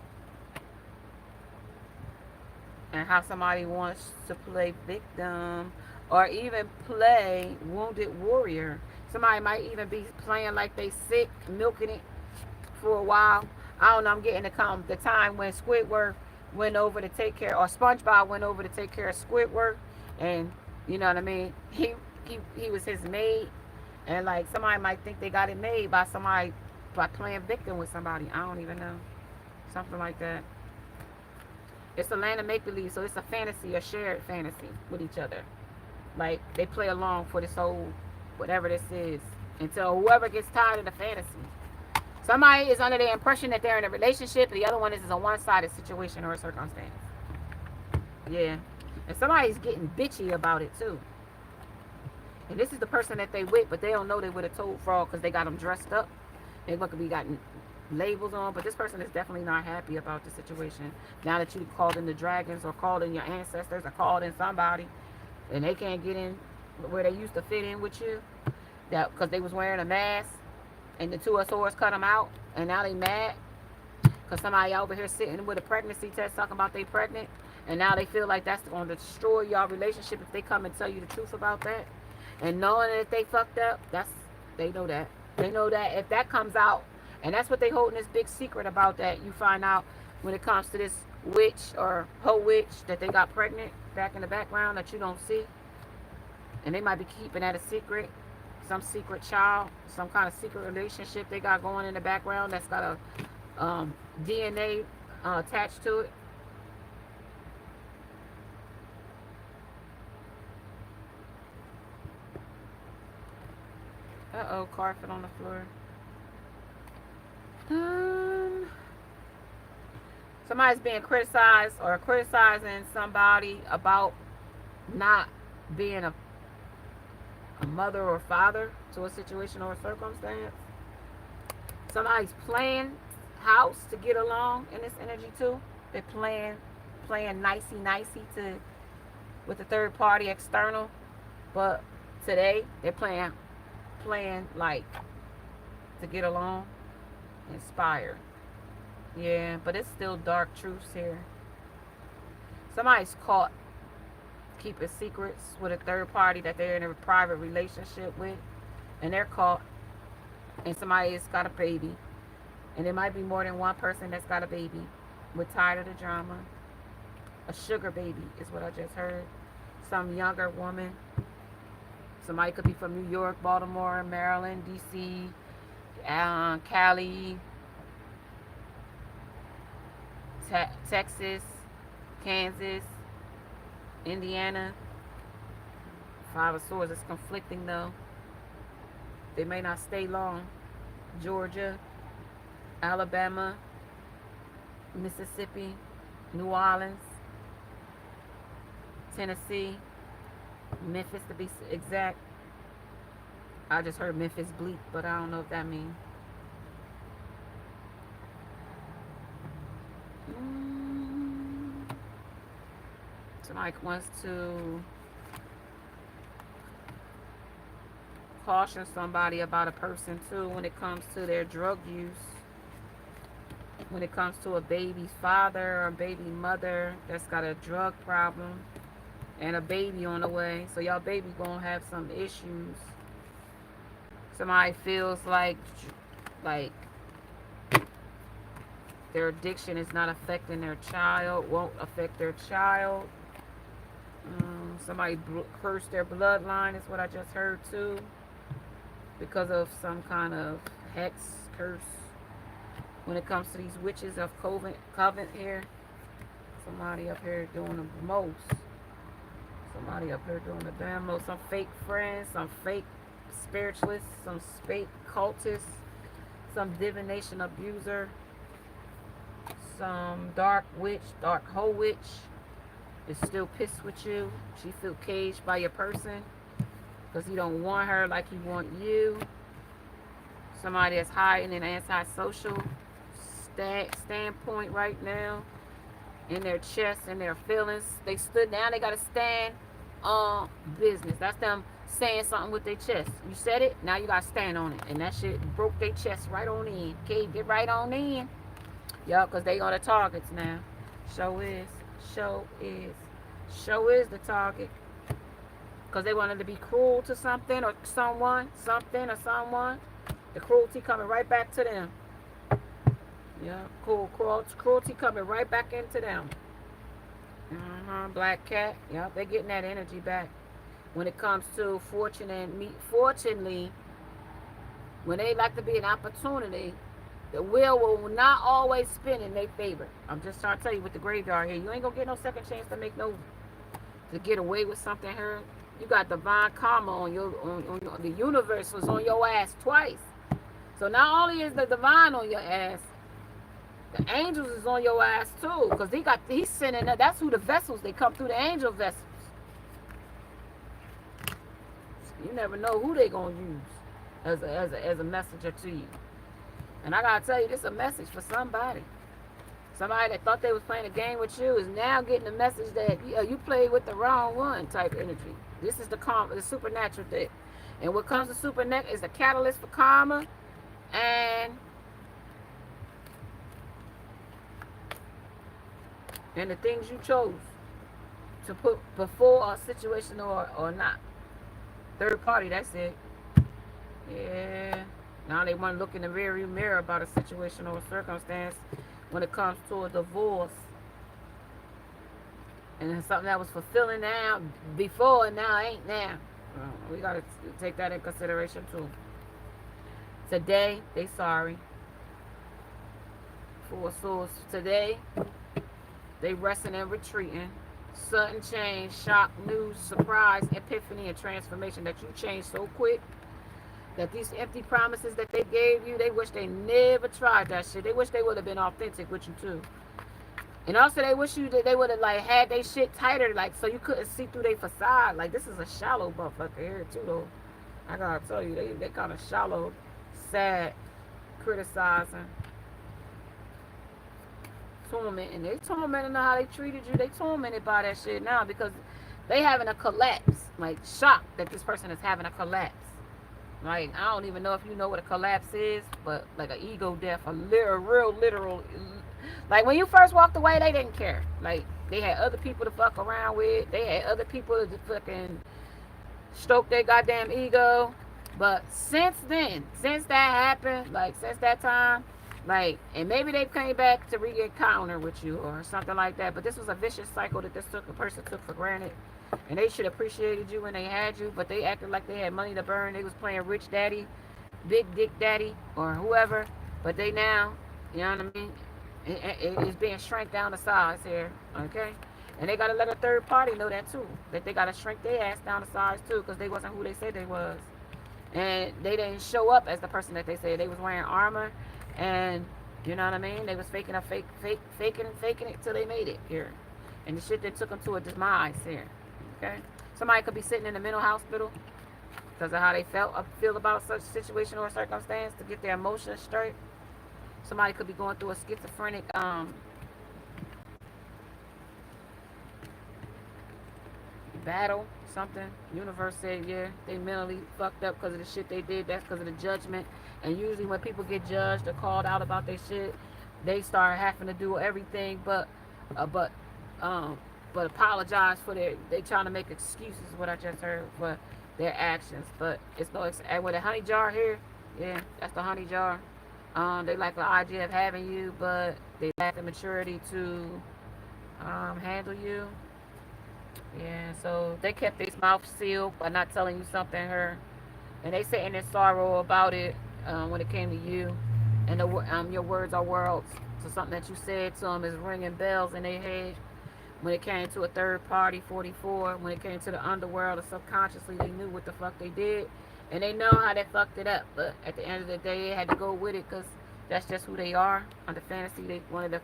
and how somebody wants to play victim or even play wounded warrior. Somebody might even be playing like they sick, milking it for a while. I don't know. I'm getting the time when Squidward went over to take care, or SpongeBob went over to take care of Squidward, and you know what I mean. He was his maid, and like somebody might think they got it made by somebody by playing victim with somebody. I don't even know, something like that. It's a land of make believe, so it's a fantasy, a shared fantasy with each other. Like they play along for this whole whatever this is until whoever gets tired of the fantasy. Somebody is under the impression that they're in a relationship, and the other one is a one-sided situation or a circumstance. Yeah. And somebody's getting bitchy about it, too. And this is the person that they with, but they don't know they would have told fraud because they got them dressed up. They could be got labels on, but this person is definitely not happy about the situation. Now that you called in the dragons or called in your ancestors or called in somebody, and they can't get in where they used to fit in with you, that because they was wearing a mask, and the 2 of Swords cut them out, and now they mad because somebody over here sitting with a pregnancy test talking about they pregnant, and now they feel like that's going to destroy y'all relationship if they come and tell you the truth about that. And knowing that they fucked up, they know that. They know that if that comes out, and that's what they holding this big secret about, that you find out when it comes to this witch or whole witch that they got pregnant back in the background that you don't see, and they might be keeping that a secret. Some secret child, some kind of secret relationship they got going in the background that's got a DNA attached to it. Uh-oh, carpet on the floor. Somebody's being criticized or criticizing somebody about not being a mother or father to a situation or a circumstance. Somebody's playing house to get along in this energy too. They're playing nicey to with the third party external, but today they're playing like to get along, inspire. Yeah, but it's still dark truths here. Somebody's caught keeping secrets with a third party that they're in a private relationship with, and they're caught, and somebody has got a baby, and there might be more than one person that's got a baby. We're tired of the drama. A sugar baby is what I just heard. Some younger woman. Somebody could be from New York, Baltimore, Maryland, DC, Cali, Texas, Kansas, Indiana, Five of Swords is conflicting though. They may not stay long. Georgia, Alabama, Mississippi, New Orleans, Tennessee, Memphis to be exact. I just heard Memphis bleak, but I don't know what that means. Somebody wants to caution somebody about a person too when it comes to their drug use. When it comes to a baby's father or baby mother that's got a drug problem and a baby on the way. So y'all baby gonna have some issues. Somebody feels like their addiction is not affecting their child, won't affect their child. Somebody cursed their bloodline is what I just heard too, because of some kind of hex curse. When it comes to these witches of Covenant here, somebody up here doing the most. Somebody up here doing the damn most. Some fake friends, some fake spiritualists, some fake cultists, some divination abuser, some dark witch, dark hoe witch is still pissed with you. She feel caged by your person because he don't want her like he want you. Somebody that's hiding an antisocial standpoint right now in their chest and their feelings. They stood down. They got to stand on business. That's them saying something with their chest. You said it. Now you got to stand on it. And that shit broke their chest right on in. Okay, get right on in. Yup, because they on the targets now. Show is the target. Because they wanted to be cruel to something or someone. The cruelty coming right back to them. Yeah, cruelty coming right back into them. Black cat. Yep, they're getting that energy back. When it comes to fortunately, when they like to be an opportunity, the wheel will not always spin in their favor. I'm just trying to tell you with the graveyard here, you ain't gonna get no second chance to get away with something here. You got divine karma on the universe was on your ass twice. So not only is the divine on your ass, the angels is on your ass too, because he's sending that. That's who the vessels, they come through, the angel vessels. You never know who they gonna use as a messenger to you. And I gotta tell you, this is a message for somebody. Somebody that thought they was playing a game with you is now getting a message that you played with the wrong one type energy. This is the supernatural thing. And what comes to supernatural is a catalyst for karma and the things you chose to put before a situation or not. Third party, that's it. Yeah. Now they want to look in the rearview mirror about a situation or a circumstance when it comes to a divorce. And it's something that was fulfilling now before and now ain't now. We got to take that in consideration too. Today, they sorry. For Swords. Today, they resting and retreating. Sudden change, shock, news, surprise, epiphany, and transformation that you changed so quick that these empty promises that they gave you, they wish they never tried that shit. They wish they would have been authentic with you too. And also they wish they would have had their shit tighter, so you couldn't see through their facade. This is a shallow motherfucker here too though. I gotta tell you, they kind of shallow, sad, criticizing, tormenting. They tormenting how they treated you. They tormented by that shit now because they having a collapse. Shocked that this person is having a collapse. I don't even know if you know what a collapse is, but an ego death, a real literal. When you first walked away, they didn't care. They had other people to fuck around with. They had other people to fucking stroke their goddamn ego. But since then, since that happened, since that time, and maybe they came back to re-encounter with you or something like that. But this was a vicious cycle that the person took for granted. And they should have appreciated you when they had you, but they acted like they had money to burn. They was playing rich daddy, big dick daddy, or whoever. But they now, you know what I mean? It's being shrank down to size here, okay? And they gotta let a third party know that too. That they gotta shrink their ass down to size too, because they wasn't who they said they was. And they didn't show up as the person that they said. They was wearing armor, and you know what I mean. They was faking faking it till they made it here, and the shit that took them to a demise here. Okay, somebody could be sitting in the mental hospital because of how they feel about such situation or circumstance to get their emotions straight. Somebody could be going through a schizophrenic battle, something. Universe said, yeah, they mentally fucked up because of the shit they did. That's because of the judgment. And usually when people get judged or called out about their shit, they start having to do everything uh, but um but apologize for they trying to make excuses, what I just heard, for their actions. But it's no with a honey jar here. Yeah, that's the honey jar. They like the idea of having you, but they lack the maturity to handle you. Yeah, so they kept their mouth sealed by not telling you something, her, and they sat in their sorrow about it when it came to you, and your words are worlds. So something that you said to them is ringing bells in their head. When it came to a third party, 44, when it came to the underworld, or subconsciously they knew what the fuck they did, and they know how they fucked it up. But at the end of the day, they had to go with it because that's just who they are. Under fantasy, they wanted to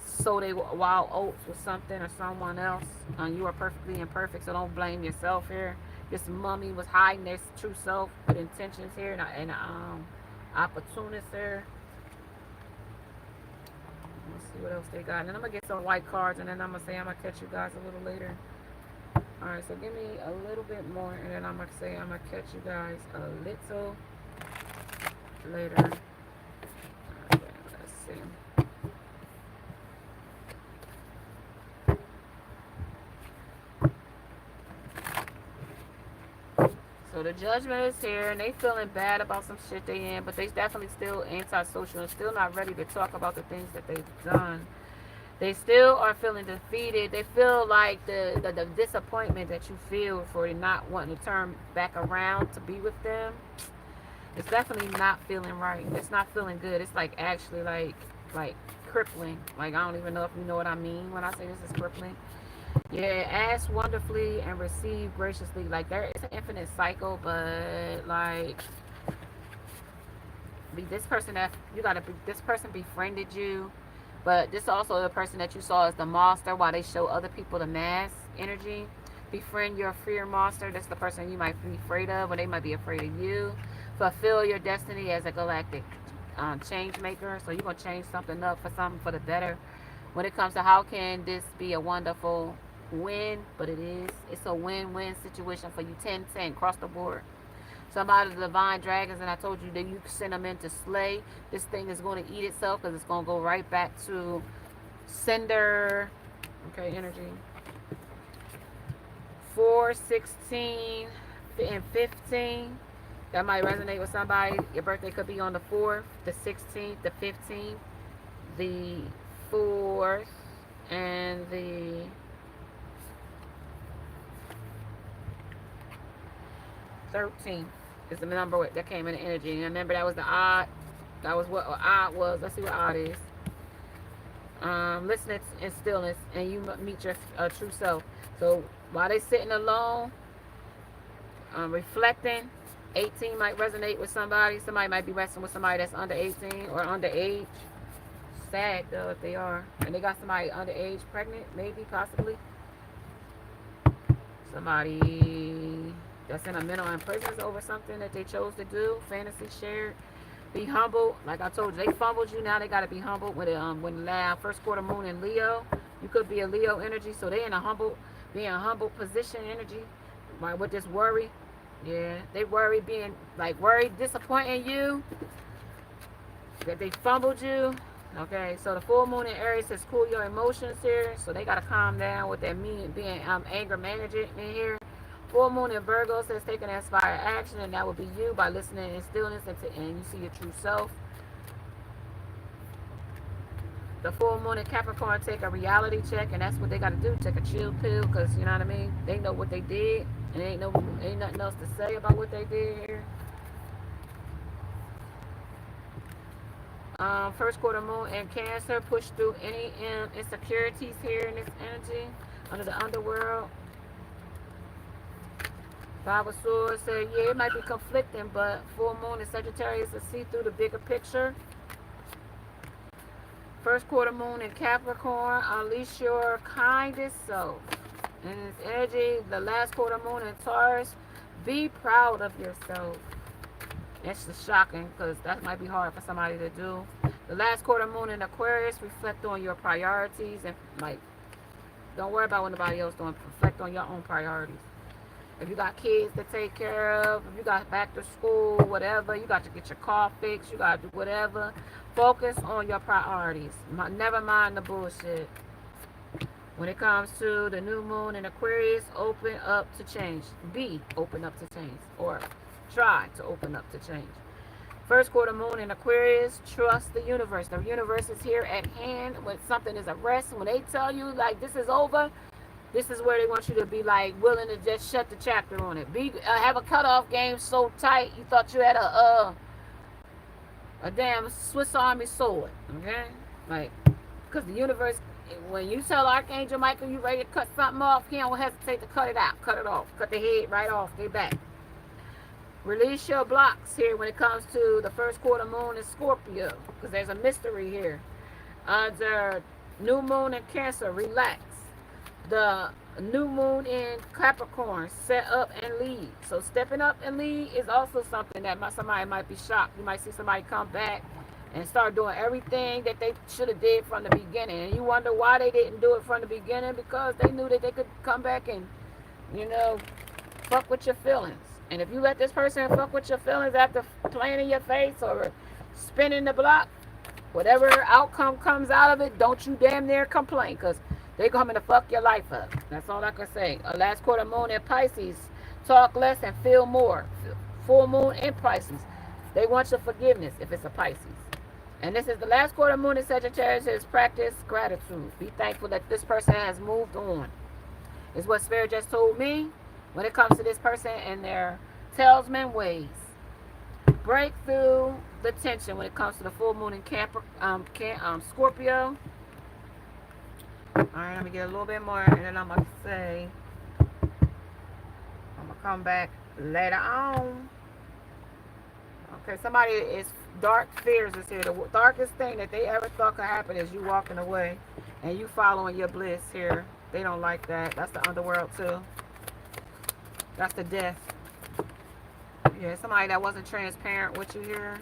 sow they wild oats with something or someone else. You are perfectly imperfect, so don't blame yourself here. This mummy was hiding their true self with intentions here, and opportunists here. Let's see what else they got. And then I'm going to get some white cards, and then I'm going to say I'm going to catch you guys a little later. Alright, so give me a little bit more, and then I'm going to say I'm going to catch you guys a little later. Okay, let's see. So the judgment is here, and they feeling bad about some shit they in, but they definitely still antisocial and still not ready to talk about the things that they've done. They still are feeling defeated. They feel like the disappointment that you feel for not wanting to turn back around to be with them. It's definitely not feeling right. It's not feeling good. It's like actually like crippling. Like I don't even know if you know what I mean when I say this is crippling. Yeah, ask wonderfully and receive graciously. Like there is an infinite cycle, but like this person that you gotta be, this person befriended you, but this also the person that you saw as the monster while they show other people the mass energy. Befriend your fear monster. That's the person you might be afraid of, or they might be afraid of you. Fulfill your destiny as a galactic change maker. So you're gonna change something up for something for the better. When it comes to how can this be a wonderful win, but it is. It's a win-win situation for you. 10-10 across the board. Somebody the divine dragons, and I told you that you can send them in to slay. This thing is going to eat itself because it's going to go right back to sender. Okay, energy. 4, 16, and 15. That might resonate with somebody. Your birthday could be on the 4th, the 16th, the 15th, the 4th, and the 13th is the number that came in the energy. And remember, that was the odd. That was what odd was. Let's see what odd is. Listening in stillness, and you meet your true self. So while they sitting alone, reflecting, 18 might resonate with somebody. Somebody might be wrestling with somebody that's under 18 or underage. Sad though if they are, and they got somebody underage pregnant, maybe, possibly. Somebody that's in a mental imprisonment over something that they chose to do. Fantasy shared. Be humble. Like I told you, they fumbled you. Now they got to be humble. When the first quarter moon in Leo, you could be a Leo energy. So they in a humble, being a humble position energy. Right, with this worry. Yeah, they worry, being like worried, disappointing you. That they fumbled you. Okay, so the full moon in Aries says cool your emotions here. So they got to calm down with that being anger management in here. Full moon in Virgo says taking inspired action, and that would be you by listening in stillness and you see your true self. The full moon in Capricorn take a reality check, and that's what they got to do. Take a chill pill, because you know what I mean. They know what they did, and ain't nothing else to say about what they did here. First quarter moon in Cancer, push through any insecurities here in this energy. Under the underworld, Five of Swords said, yeah, it might be conflicting, but full moon in Sagittarius to see through the bigger picture. First quarter moon in Capricorn, unleash your kindest self. And its energy, the last quarter moon in Taurus, be proud of yourself. It's just shocking because that might be hard for somebody to do. The last quarter moon in Aquarius, reflect on your priorities and like, don't worry about what nobody else doing. Reflect on your own priorities. If you got kids to take care of, if you got back to school, whatever, you got to get your car fixed, you got to do whatever. Focus on your priorities. Never mind the bullshit. When it comes to the new moon in Aquarius, open up to change. Be open up to change. Or try to open up to change. First quarter moon in Aquarius, trust the universe. The universe is here at hand when something is at rest. When they tell you like this is over, this is where they want you to be like willing to just shut the chapter on it. Have a cutoff game so tight you thought you had a damn Swiss Army sword. Okay, like because the universe. When you tell Archangel Michael you ready to cut something off, he don't hesitate to cut it out, cut it off, cut the head right off, get back. Release your blocks here when it comes to the first quarter moon in Scorpio, because there's a mystery here. Under new moon in Cancer, relax. The new moon in Capricorn, set up and lead. So stepping up and lead is also something that somebody might be shocked. You might see somebody come back and start doing everything that they should have did from the beginning. And you wonder why they didn't do it from the beginning, because they knew that they could come back and, fuck with your feelings. And if you let this person fuck with your feelings after playing in your face or spinning the block, whatever outcome comes out of it, don't you damn near complain, because they're coming to fuck your life up. That's all I can say. A last quarter moon in Pisces, talk less and feel more. Full moon in Pisces, they want your forgiveness if it's a Pisces. And this is the last quarter moon in Sagittarius, is practice gratitude. Be thankful that this person has moved on. Is what Spirit just told me when it comes to this person and their talisman ways. Break through the tension when it comes to the full moon in Scorpio. Alright, let me get a little bit more and then I'm going to say, I'm going to come back later on. Okay, somebody is, dark fears is here. The darkest thing that they ever thought could happen is you walking away and you following your bliss here. They don't like that. That's the underworld too. That's the death. Yeah, somebody that wasn't transparent with you here.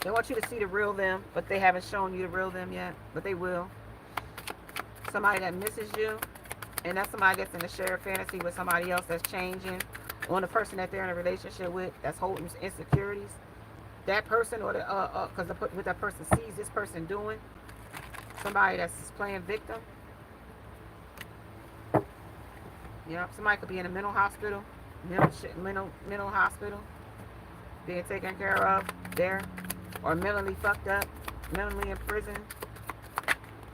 They want you to see the real them, but they haven't shown you the real them yet. But they will. Somebody that misses you, and that's somebody that's in a shared fantasy with somebody else that's changing on the person that they're in a relationship with, that's holding insecurities. That person, or because what that person sees this person doing. Somebody that's playing victim. Yep, somebody could be in a mental hospital, mental hospital, being taken care of there, or mentally fucked up, mentally in prison.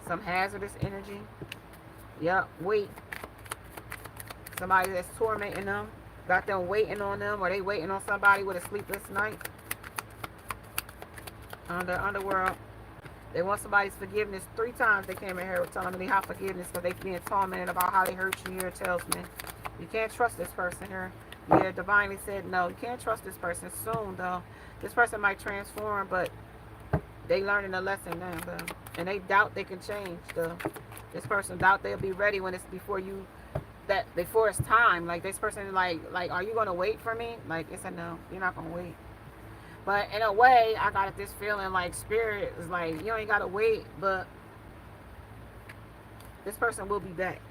Some hazardous energy. Yep, wait. Somebody that's tormenting them, got them waiting on them, or they waiting on somebody with a sleepless night. Underworld. They want somebody's forgiveness 3 times. They came in here telling me they have forgiveness because they being tormented about how they hurt you. Here it tells me you can't trust this person here. Yeah, divinely said no. You can't trust this person soon though. This person might transform, but they learning a lesson now though, and they doubt they can change though. This person doubt they'll be ready when it's before it's time. Like this person like are you gonna wait for me? Like it's a no. You're not gonna wait. But in a way, I got this feeling like Spirit is like, you ain't got to wait, but this person will be back.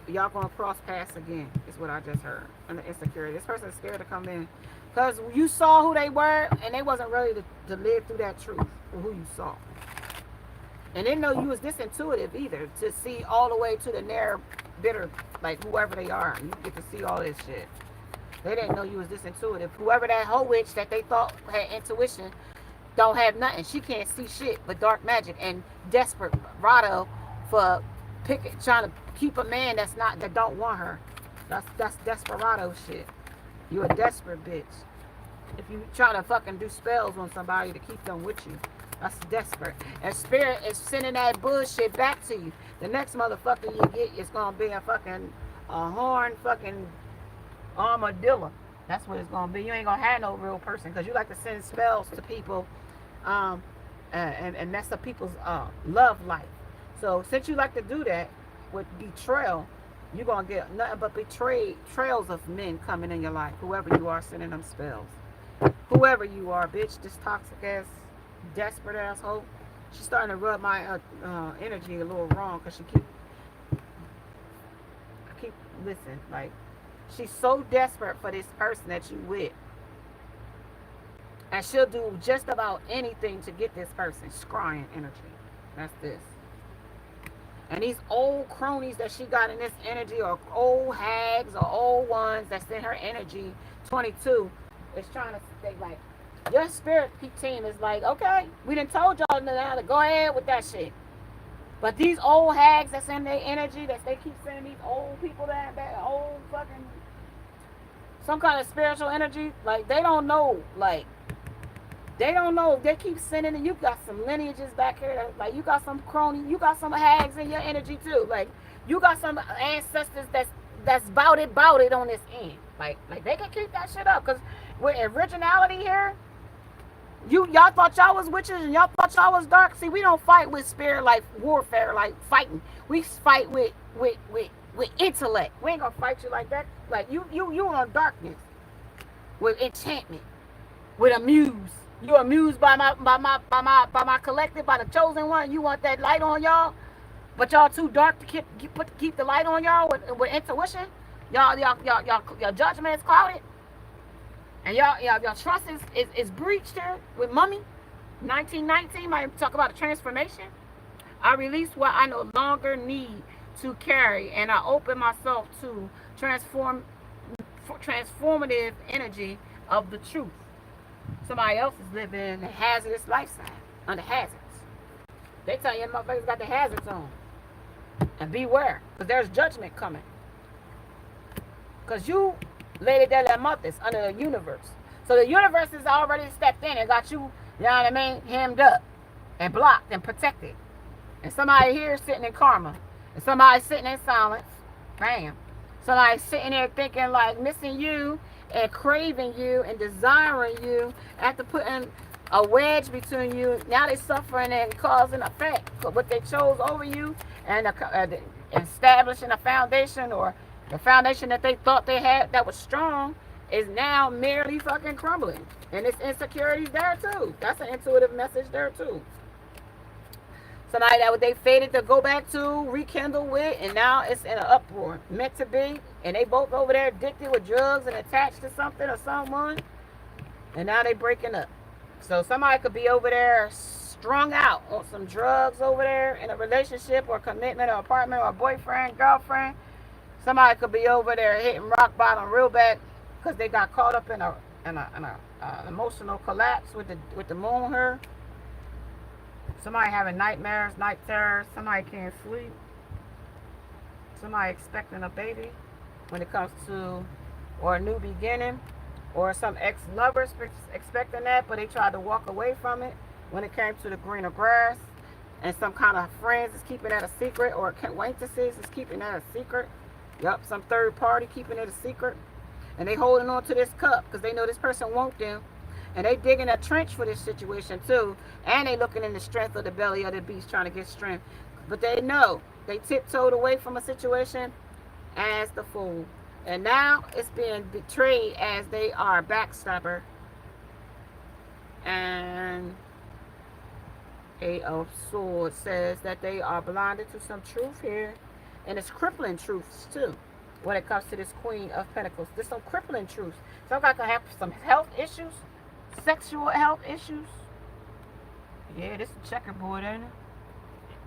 Y'all going to cross paths again, is what I just heard. And the insecurity. This person is scared to come in. Because you saw who they were, and they wasn't ready to live through that truth for who you saw. And didn't know you was this intuitive either, to see all the way to the near, bitter, like whoever they are. You get to see all this shit. They didn't know you was this intuitive. Whoever that whole witch that they thought had intuition don't have nothing. She can't see shit but dark magic and desperado for trying to keep a man that don't want her. That's desperado shit. You a desperate bitch. If you try to fucking do spells on somebody to keep them with you, That's desperate. And spirit is sending that bullshit back to you. The next motherfucker you get is gonna be a fucking horn fucking armadillo. That's what it's gonna be. You ain't gonna have no real person because you like to send spells to people, um, and mess up people's love life. So since you like to do that with betrayal, you're gonna get nothing but betrayals of men coming in your life. Whoever you are, sending them spells. Whoever you are, bitch, this toxic ass, desperate asshole. She's starting to rub my energy a little wrong because I keep listen like. She's so desperate for this person that you with. And she'll do just about anything to get this person. Scrying energy. That's this. And these old cronies that she got in this energy, or old hags, or old ones that's in her energy, 22, is trying to stay like, your spirit team is like, okay, we done told y'all now to go ahead with that shit. But these old hags that's in their energy, that they keep sending these old people that old fucking, some kind of spiritual energy, like they don't know, like they don't know. They keep sending it. You got some lineages back here, that, like you got some crony, you got some hags in your energy too. Like you got some ancestors that's bout it on this end. Like they can keep that shit up because with originality here. Y'all thought y'all was witches and y'all thought y'all was dark. See, we don't fight with spirit like warfare, like fighting. We fight with intellect. We ain't gonna fight you like that. Like you on darkness with enchantment, with a muse. You amused by my collective, by the chosen one. You want that light on y'all, but y'all too dark to keep the light on y'all with intuition. Your judgment is clouded. And y'all trust is breached here with Mummy. 1919 might talk about a transformation. I release what I no longer need to carry, and I open myself to transformative energy of the truth. Somebody else is living a hazardous lifestyle under hazards. They tell you motherfuckers got the hazards on. And beware, because there's judgment coming. Because you Lady de la Montes under the universe. So the universe has already stepped in and got you, you know what I mean, hemmed up and blocked and protected. And somebody here sitting in karma. And somebody sitting in silence. Bam. Somebody sitting there thinking like missing you and craving you and desiring you after putting a wedge between you. Now they're suffering and causing effect for what they chose over you and establishing a foundation, or the foundation that they thought they had that was strong is now merely fucking crumbling. And it's insecurities there too. That's an intuitive message there too. Somebody that they faded to go back to, rekindle with, and now it's in an uproar. Meant to be. And they both over there addicted with drugs and attached to something or someone. And now they breaking up. So somebody could be over there strung out on some drugs over there in a relationship or commitment or apartment or boyfriend, girlfriend. Somebody could be over there hitting rock bottom real bad because they got caught up in an emotional collapse with the moon here. Somebody having nightmares, night terrors. Somebody can't sleep. Somebody expecting a baby when it comes to, or a new beginning, or some ex-lovers expecting that, but they tried to walk away from it when it came to the greener grass. And some kind of friends is keeping that a secret, or acquaintances is keeping that a secret. Yup, some third party keeping it a secret. And they holding on to this cup because they know this person won't them. And they digging a trench for this situation too. And they looking in the strength of the belly of the beast trying to get strength. But they know they tiptoed away from a situation as the fool. And now it's being betrayed as they are backstabber. And Eight of Swords says that they are blinded to some truth here. And it's crippling truths too. When it comes to this Queen of Pentacles. There's some crippling truths. Some guy can have some health issues. Sexual health issues. Yeah, this is checkerboard, ain't it?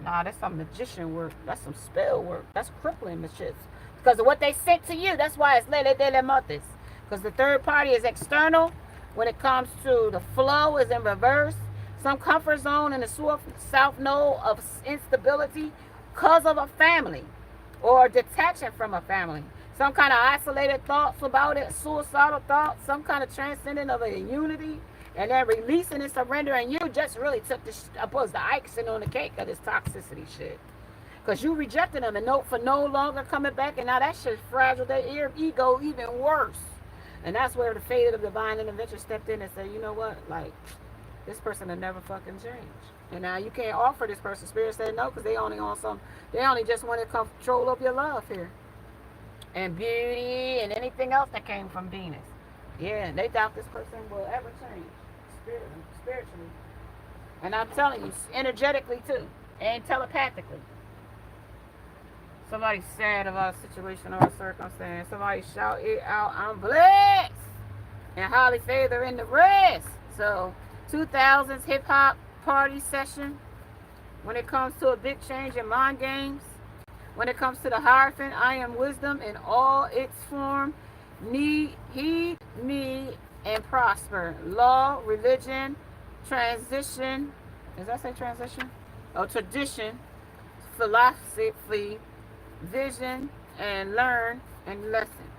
Nah, that's some magician work. That's some spell work. That's crippling shit. Because of what they sent to you. That's why it's Lele de la Montes. Because the third party is external. When it comes to the flow is in reverse. Some comfort zone in the south node of instability because of a family. Or detaching from a family. Some kind of isolated thoughts about it. Suicidal thoughts. Some kind of transcending of a unity. And then releasing and surrendering, you just really took was the icing on the cake of this toxicity shit. Because you rejected them and no for no longer coming back, and now that shit fragile their ego even worse. And that's where the fate of the divine intervention stepped in and said, you know what, like, this person will never fucking change. And now you can't offer this person. Spirit said no, because they only just want to control of your love here. And beauty and anything else that came from Venus. Yeah, they doubt this person will ever change. Spiritually. And I'm telling you, energetically too. And telepathically. Somebody sad about a situation or a circumstance. Somebody shout it out, I'm blessed. And highly favored in the rest. So 2000s hip hop party session. When it comes to a big change in mind games. When it comes to the Hierophant, I am wisdom in all its form. Heed me and prosper. Law, religion, transition. Does that say transition? Oh, tradition, philosophy, vision, and learn and lesson.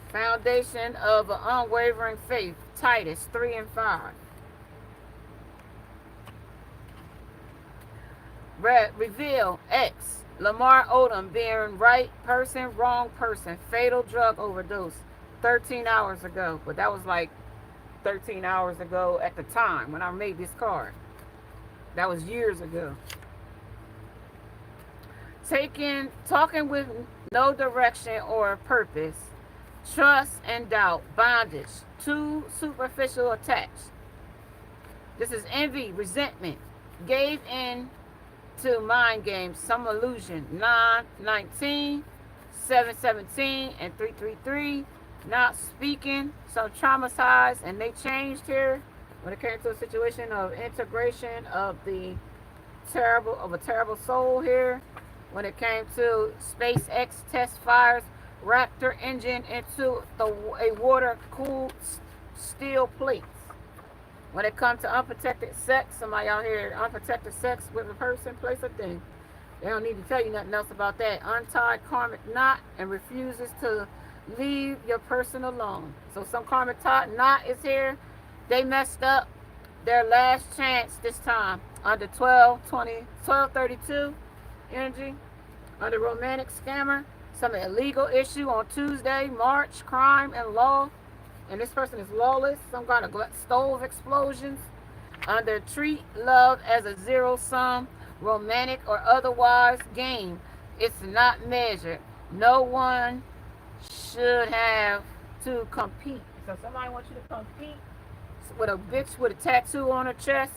Foundation of an unwavering faith. Titus 3 and 5. Reveal X. Lamar Odom being right person, wrong person. Fatal drug overdose 13 hours ago. But that was like 13 hours ago at the time when I made this card. That was years ago. Talking with no direction or purpose. Trust and doubt. Bondage. Too superficial attached. This is envy, resentment. Gave in to mind games, some illusion. 919, 717, and 333. Not speaking, some traumatized, and they changed here when it came to a situation of integration of a terrible soul here. When it came to SpaceX test fires Raptor engine into a water-cooled steel plate. When it comes to unprotected sex, somebody out here, unprotected sex with a person, place, or thing, they don't need to tell you nothing else about that. Untied karmic knot and refuses to leave your person alone. So some karmic knot is here. They messed up their last chance this time under 1232 energy, under romantic scammer, some illegal issue on Tuesday, March, crime and law. And this person is lawless, some kind of stove explosions. Under treat love as a zero-sum, romantic or otherwise game. It's not measured. No one should have to compete. So somebody wants you to compete with a bitch with a tattoo on her chest.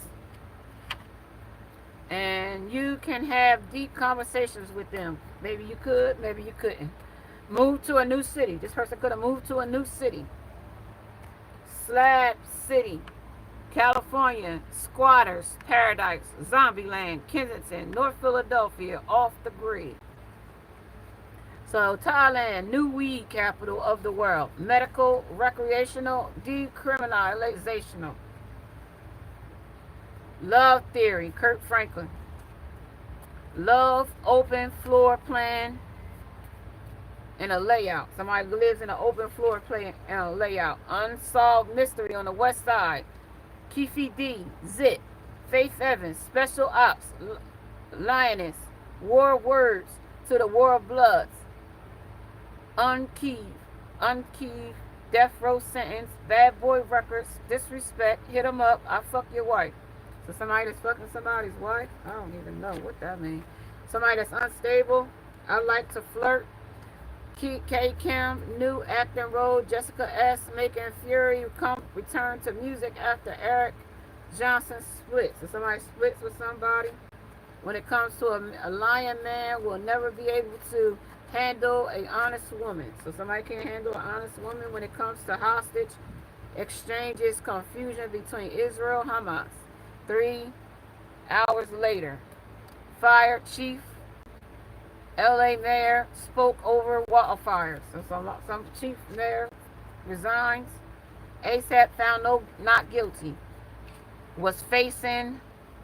And you can have deep conversations with them. Maybe you could, maybe you couldn't. Move to a new city. This person could have moved to a new city. Slab City, California, Squatters, Paradise, Zombieland, Kensington, North Philadelphia, off the grid. So Thailand, new weed capital of the world. Medical, recreational, decriminalizational. Love theory, Kurt Franklin. Love, open floor plan, and a layout. Somebody lives in an open floor plan and a layout. Unsolved mystery on the west side. Keefe D, Zip, Faith Evans, Special Ops, Lioness, War Words to the War of Bloods. Unkeyed, Death Row Sentence, Bad Boy Records, Disrespect, Hit 'em Up, I Fuck Your Wife. So somebody that's fucking somebody's wife? I don't even know what that means. Somebody that's unstable, I like to flirt. K. Kim, new acting role. Jessica S. making Fury return to music after Eric Johnson splits. So somebody splits with somebody. When it comes to a lion man, will never be able to handle an honest woman. So somebody can't handle an honest woman when it comes to hostage exchanges, confusion between Israel and Hamas. 3 hours later, fire chief. LA mayor spoke over wildfires. So some chief mayor resigns. ASAP found not guilty. Was facing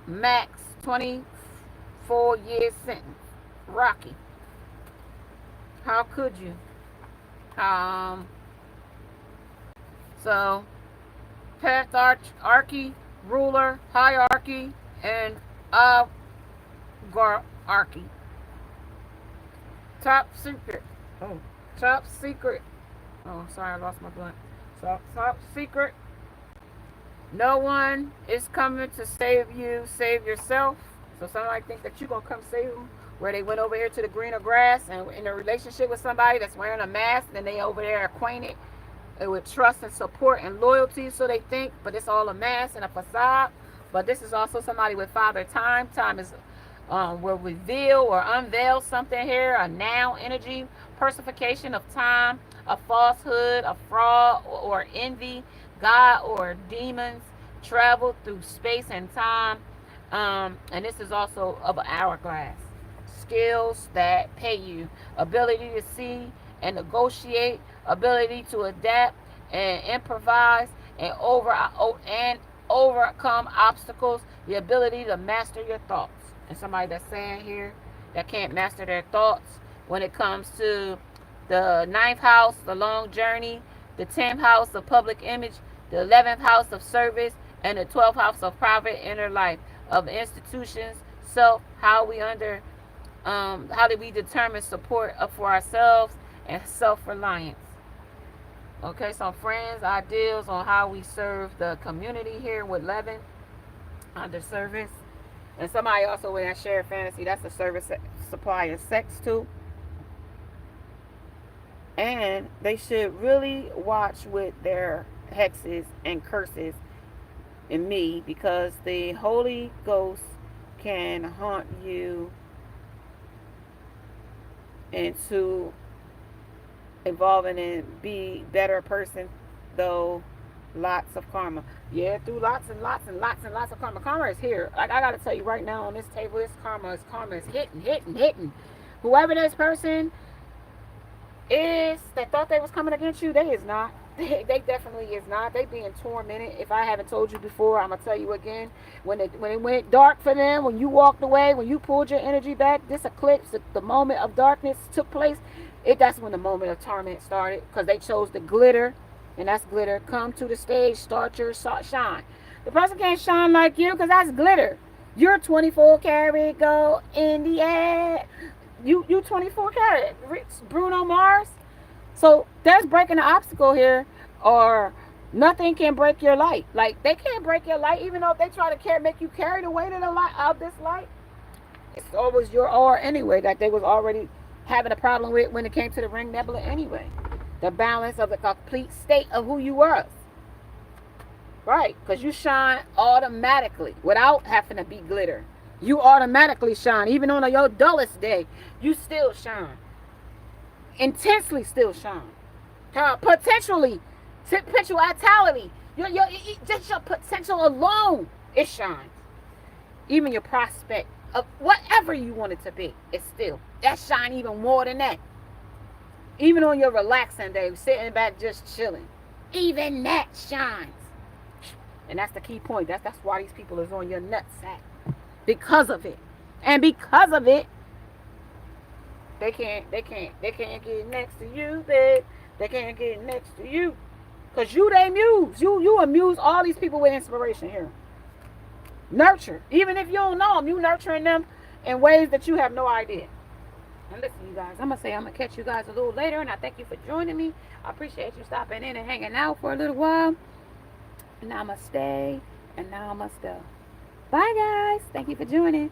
max 24-year sentence. Rocky. How could you? So Patriarchy, ruler, hierarchy, and oligarchy. Top secret. Oh, top secret. Oh, sorry, I lost my blunt. So, top secret. No one is coming to save you. Save yourself. So somebody think that you're going to come save them. Where they went over here to the greener grass and in a relationship with somebody that's wearing a mask. And they over there acquainted with trust and support and loyalty. So they think. But it's all a mask and a facade. But this is also somebody with Father Time. Time is will reveal or unveil something here. A now energy. Personification of time. A falsehood. A fraud or envy. God or demons travel through space and time. And this is also of an hourglass. Skills that pay you. Ability to see and negotiate. Ability to adapt and improvise and overcome obstacles. The ability to master your thoughts. And somebody that's saying here that can't master their thoughts when it comes to the 9th house, the long journey, the 10th house, the public image, the 11th house of service, and the 12th house of private inner life, of institutions, self, how do we determine support for ourselves and self-reliance. Okay, some friends, ideals on how we serve the community here with 11 under service. And somebody also with that shared fantasy, that's a service supply of sex too. And they should really watch with their hexes and curses in me, because the Holy Ghost can haunt you into evolving and be better person, though lots of karma. Yeah, through lots and lots and lots and lots of karma. Karma is here. Like, I gotta tell you right now on this table, this karma is hitting. Whoever this person is that thought they was coming against you, they is not. They definitely is not. They being tormented. If I haven't told you before, I'm gonna tell you again. When it went dark for them, when you walked away, when you pulled your energy back, this eclipse, the moment of darkness took place. That's when the moment of torment started, because they chose the glitter, and that's glitter. Come to the stage, start your shine. The person can't shine like you, because that's glitter. You're 24 karat gold in the air. You 24 karat. Bruno Mars. So there's breaking the obstacle here, or nothing can break your light. Like, they can't break your light, even though if they try to make you carry the weight of the light of this light. It's always your aura anyway, that they was already having a problem with when it came to the ring nebula anyway. The balance of the complete state of who you were. Right, because you shine automatically without having to be glitter. You automatically shine. Even on your dullest day, you still shine. Intensely still shine. Potentially, potentiality. Just your potential alone, it shines. Even your prospect of whatever you want it to be, it's still that shine even more than that. Even on your relaxing day, sitting back just chilling, even that shines. And that's the key point. That's why these people is on your nutsack, because of it, and because of it. They can't get next to you, babe. They can't get next to you. Because you they muse. You amuse all these people with inspiration here. Nurture. Even if you don't know them, you nurturing them in ways that you have no idea. And listen, you guys, I'm going to catch you guys a little later. And I thank you for joining me. I appreciate you stopping in and hanging out for a little while. Namaste. And now I must go. Bye, guys. Thank you for joining.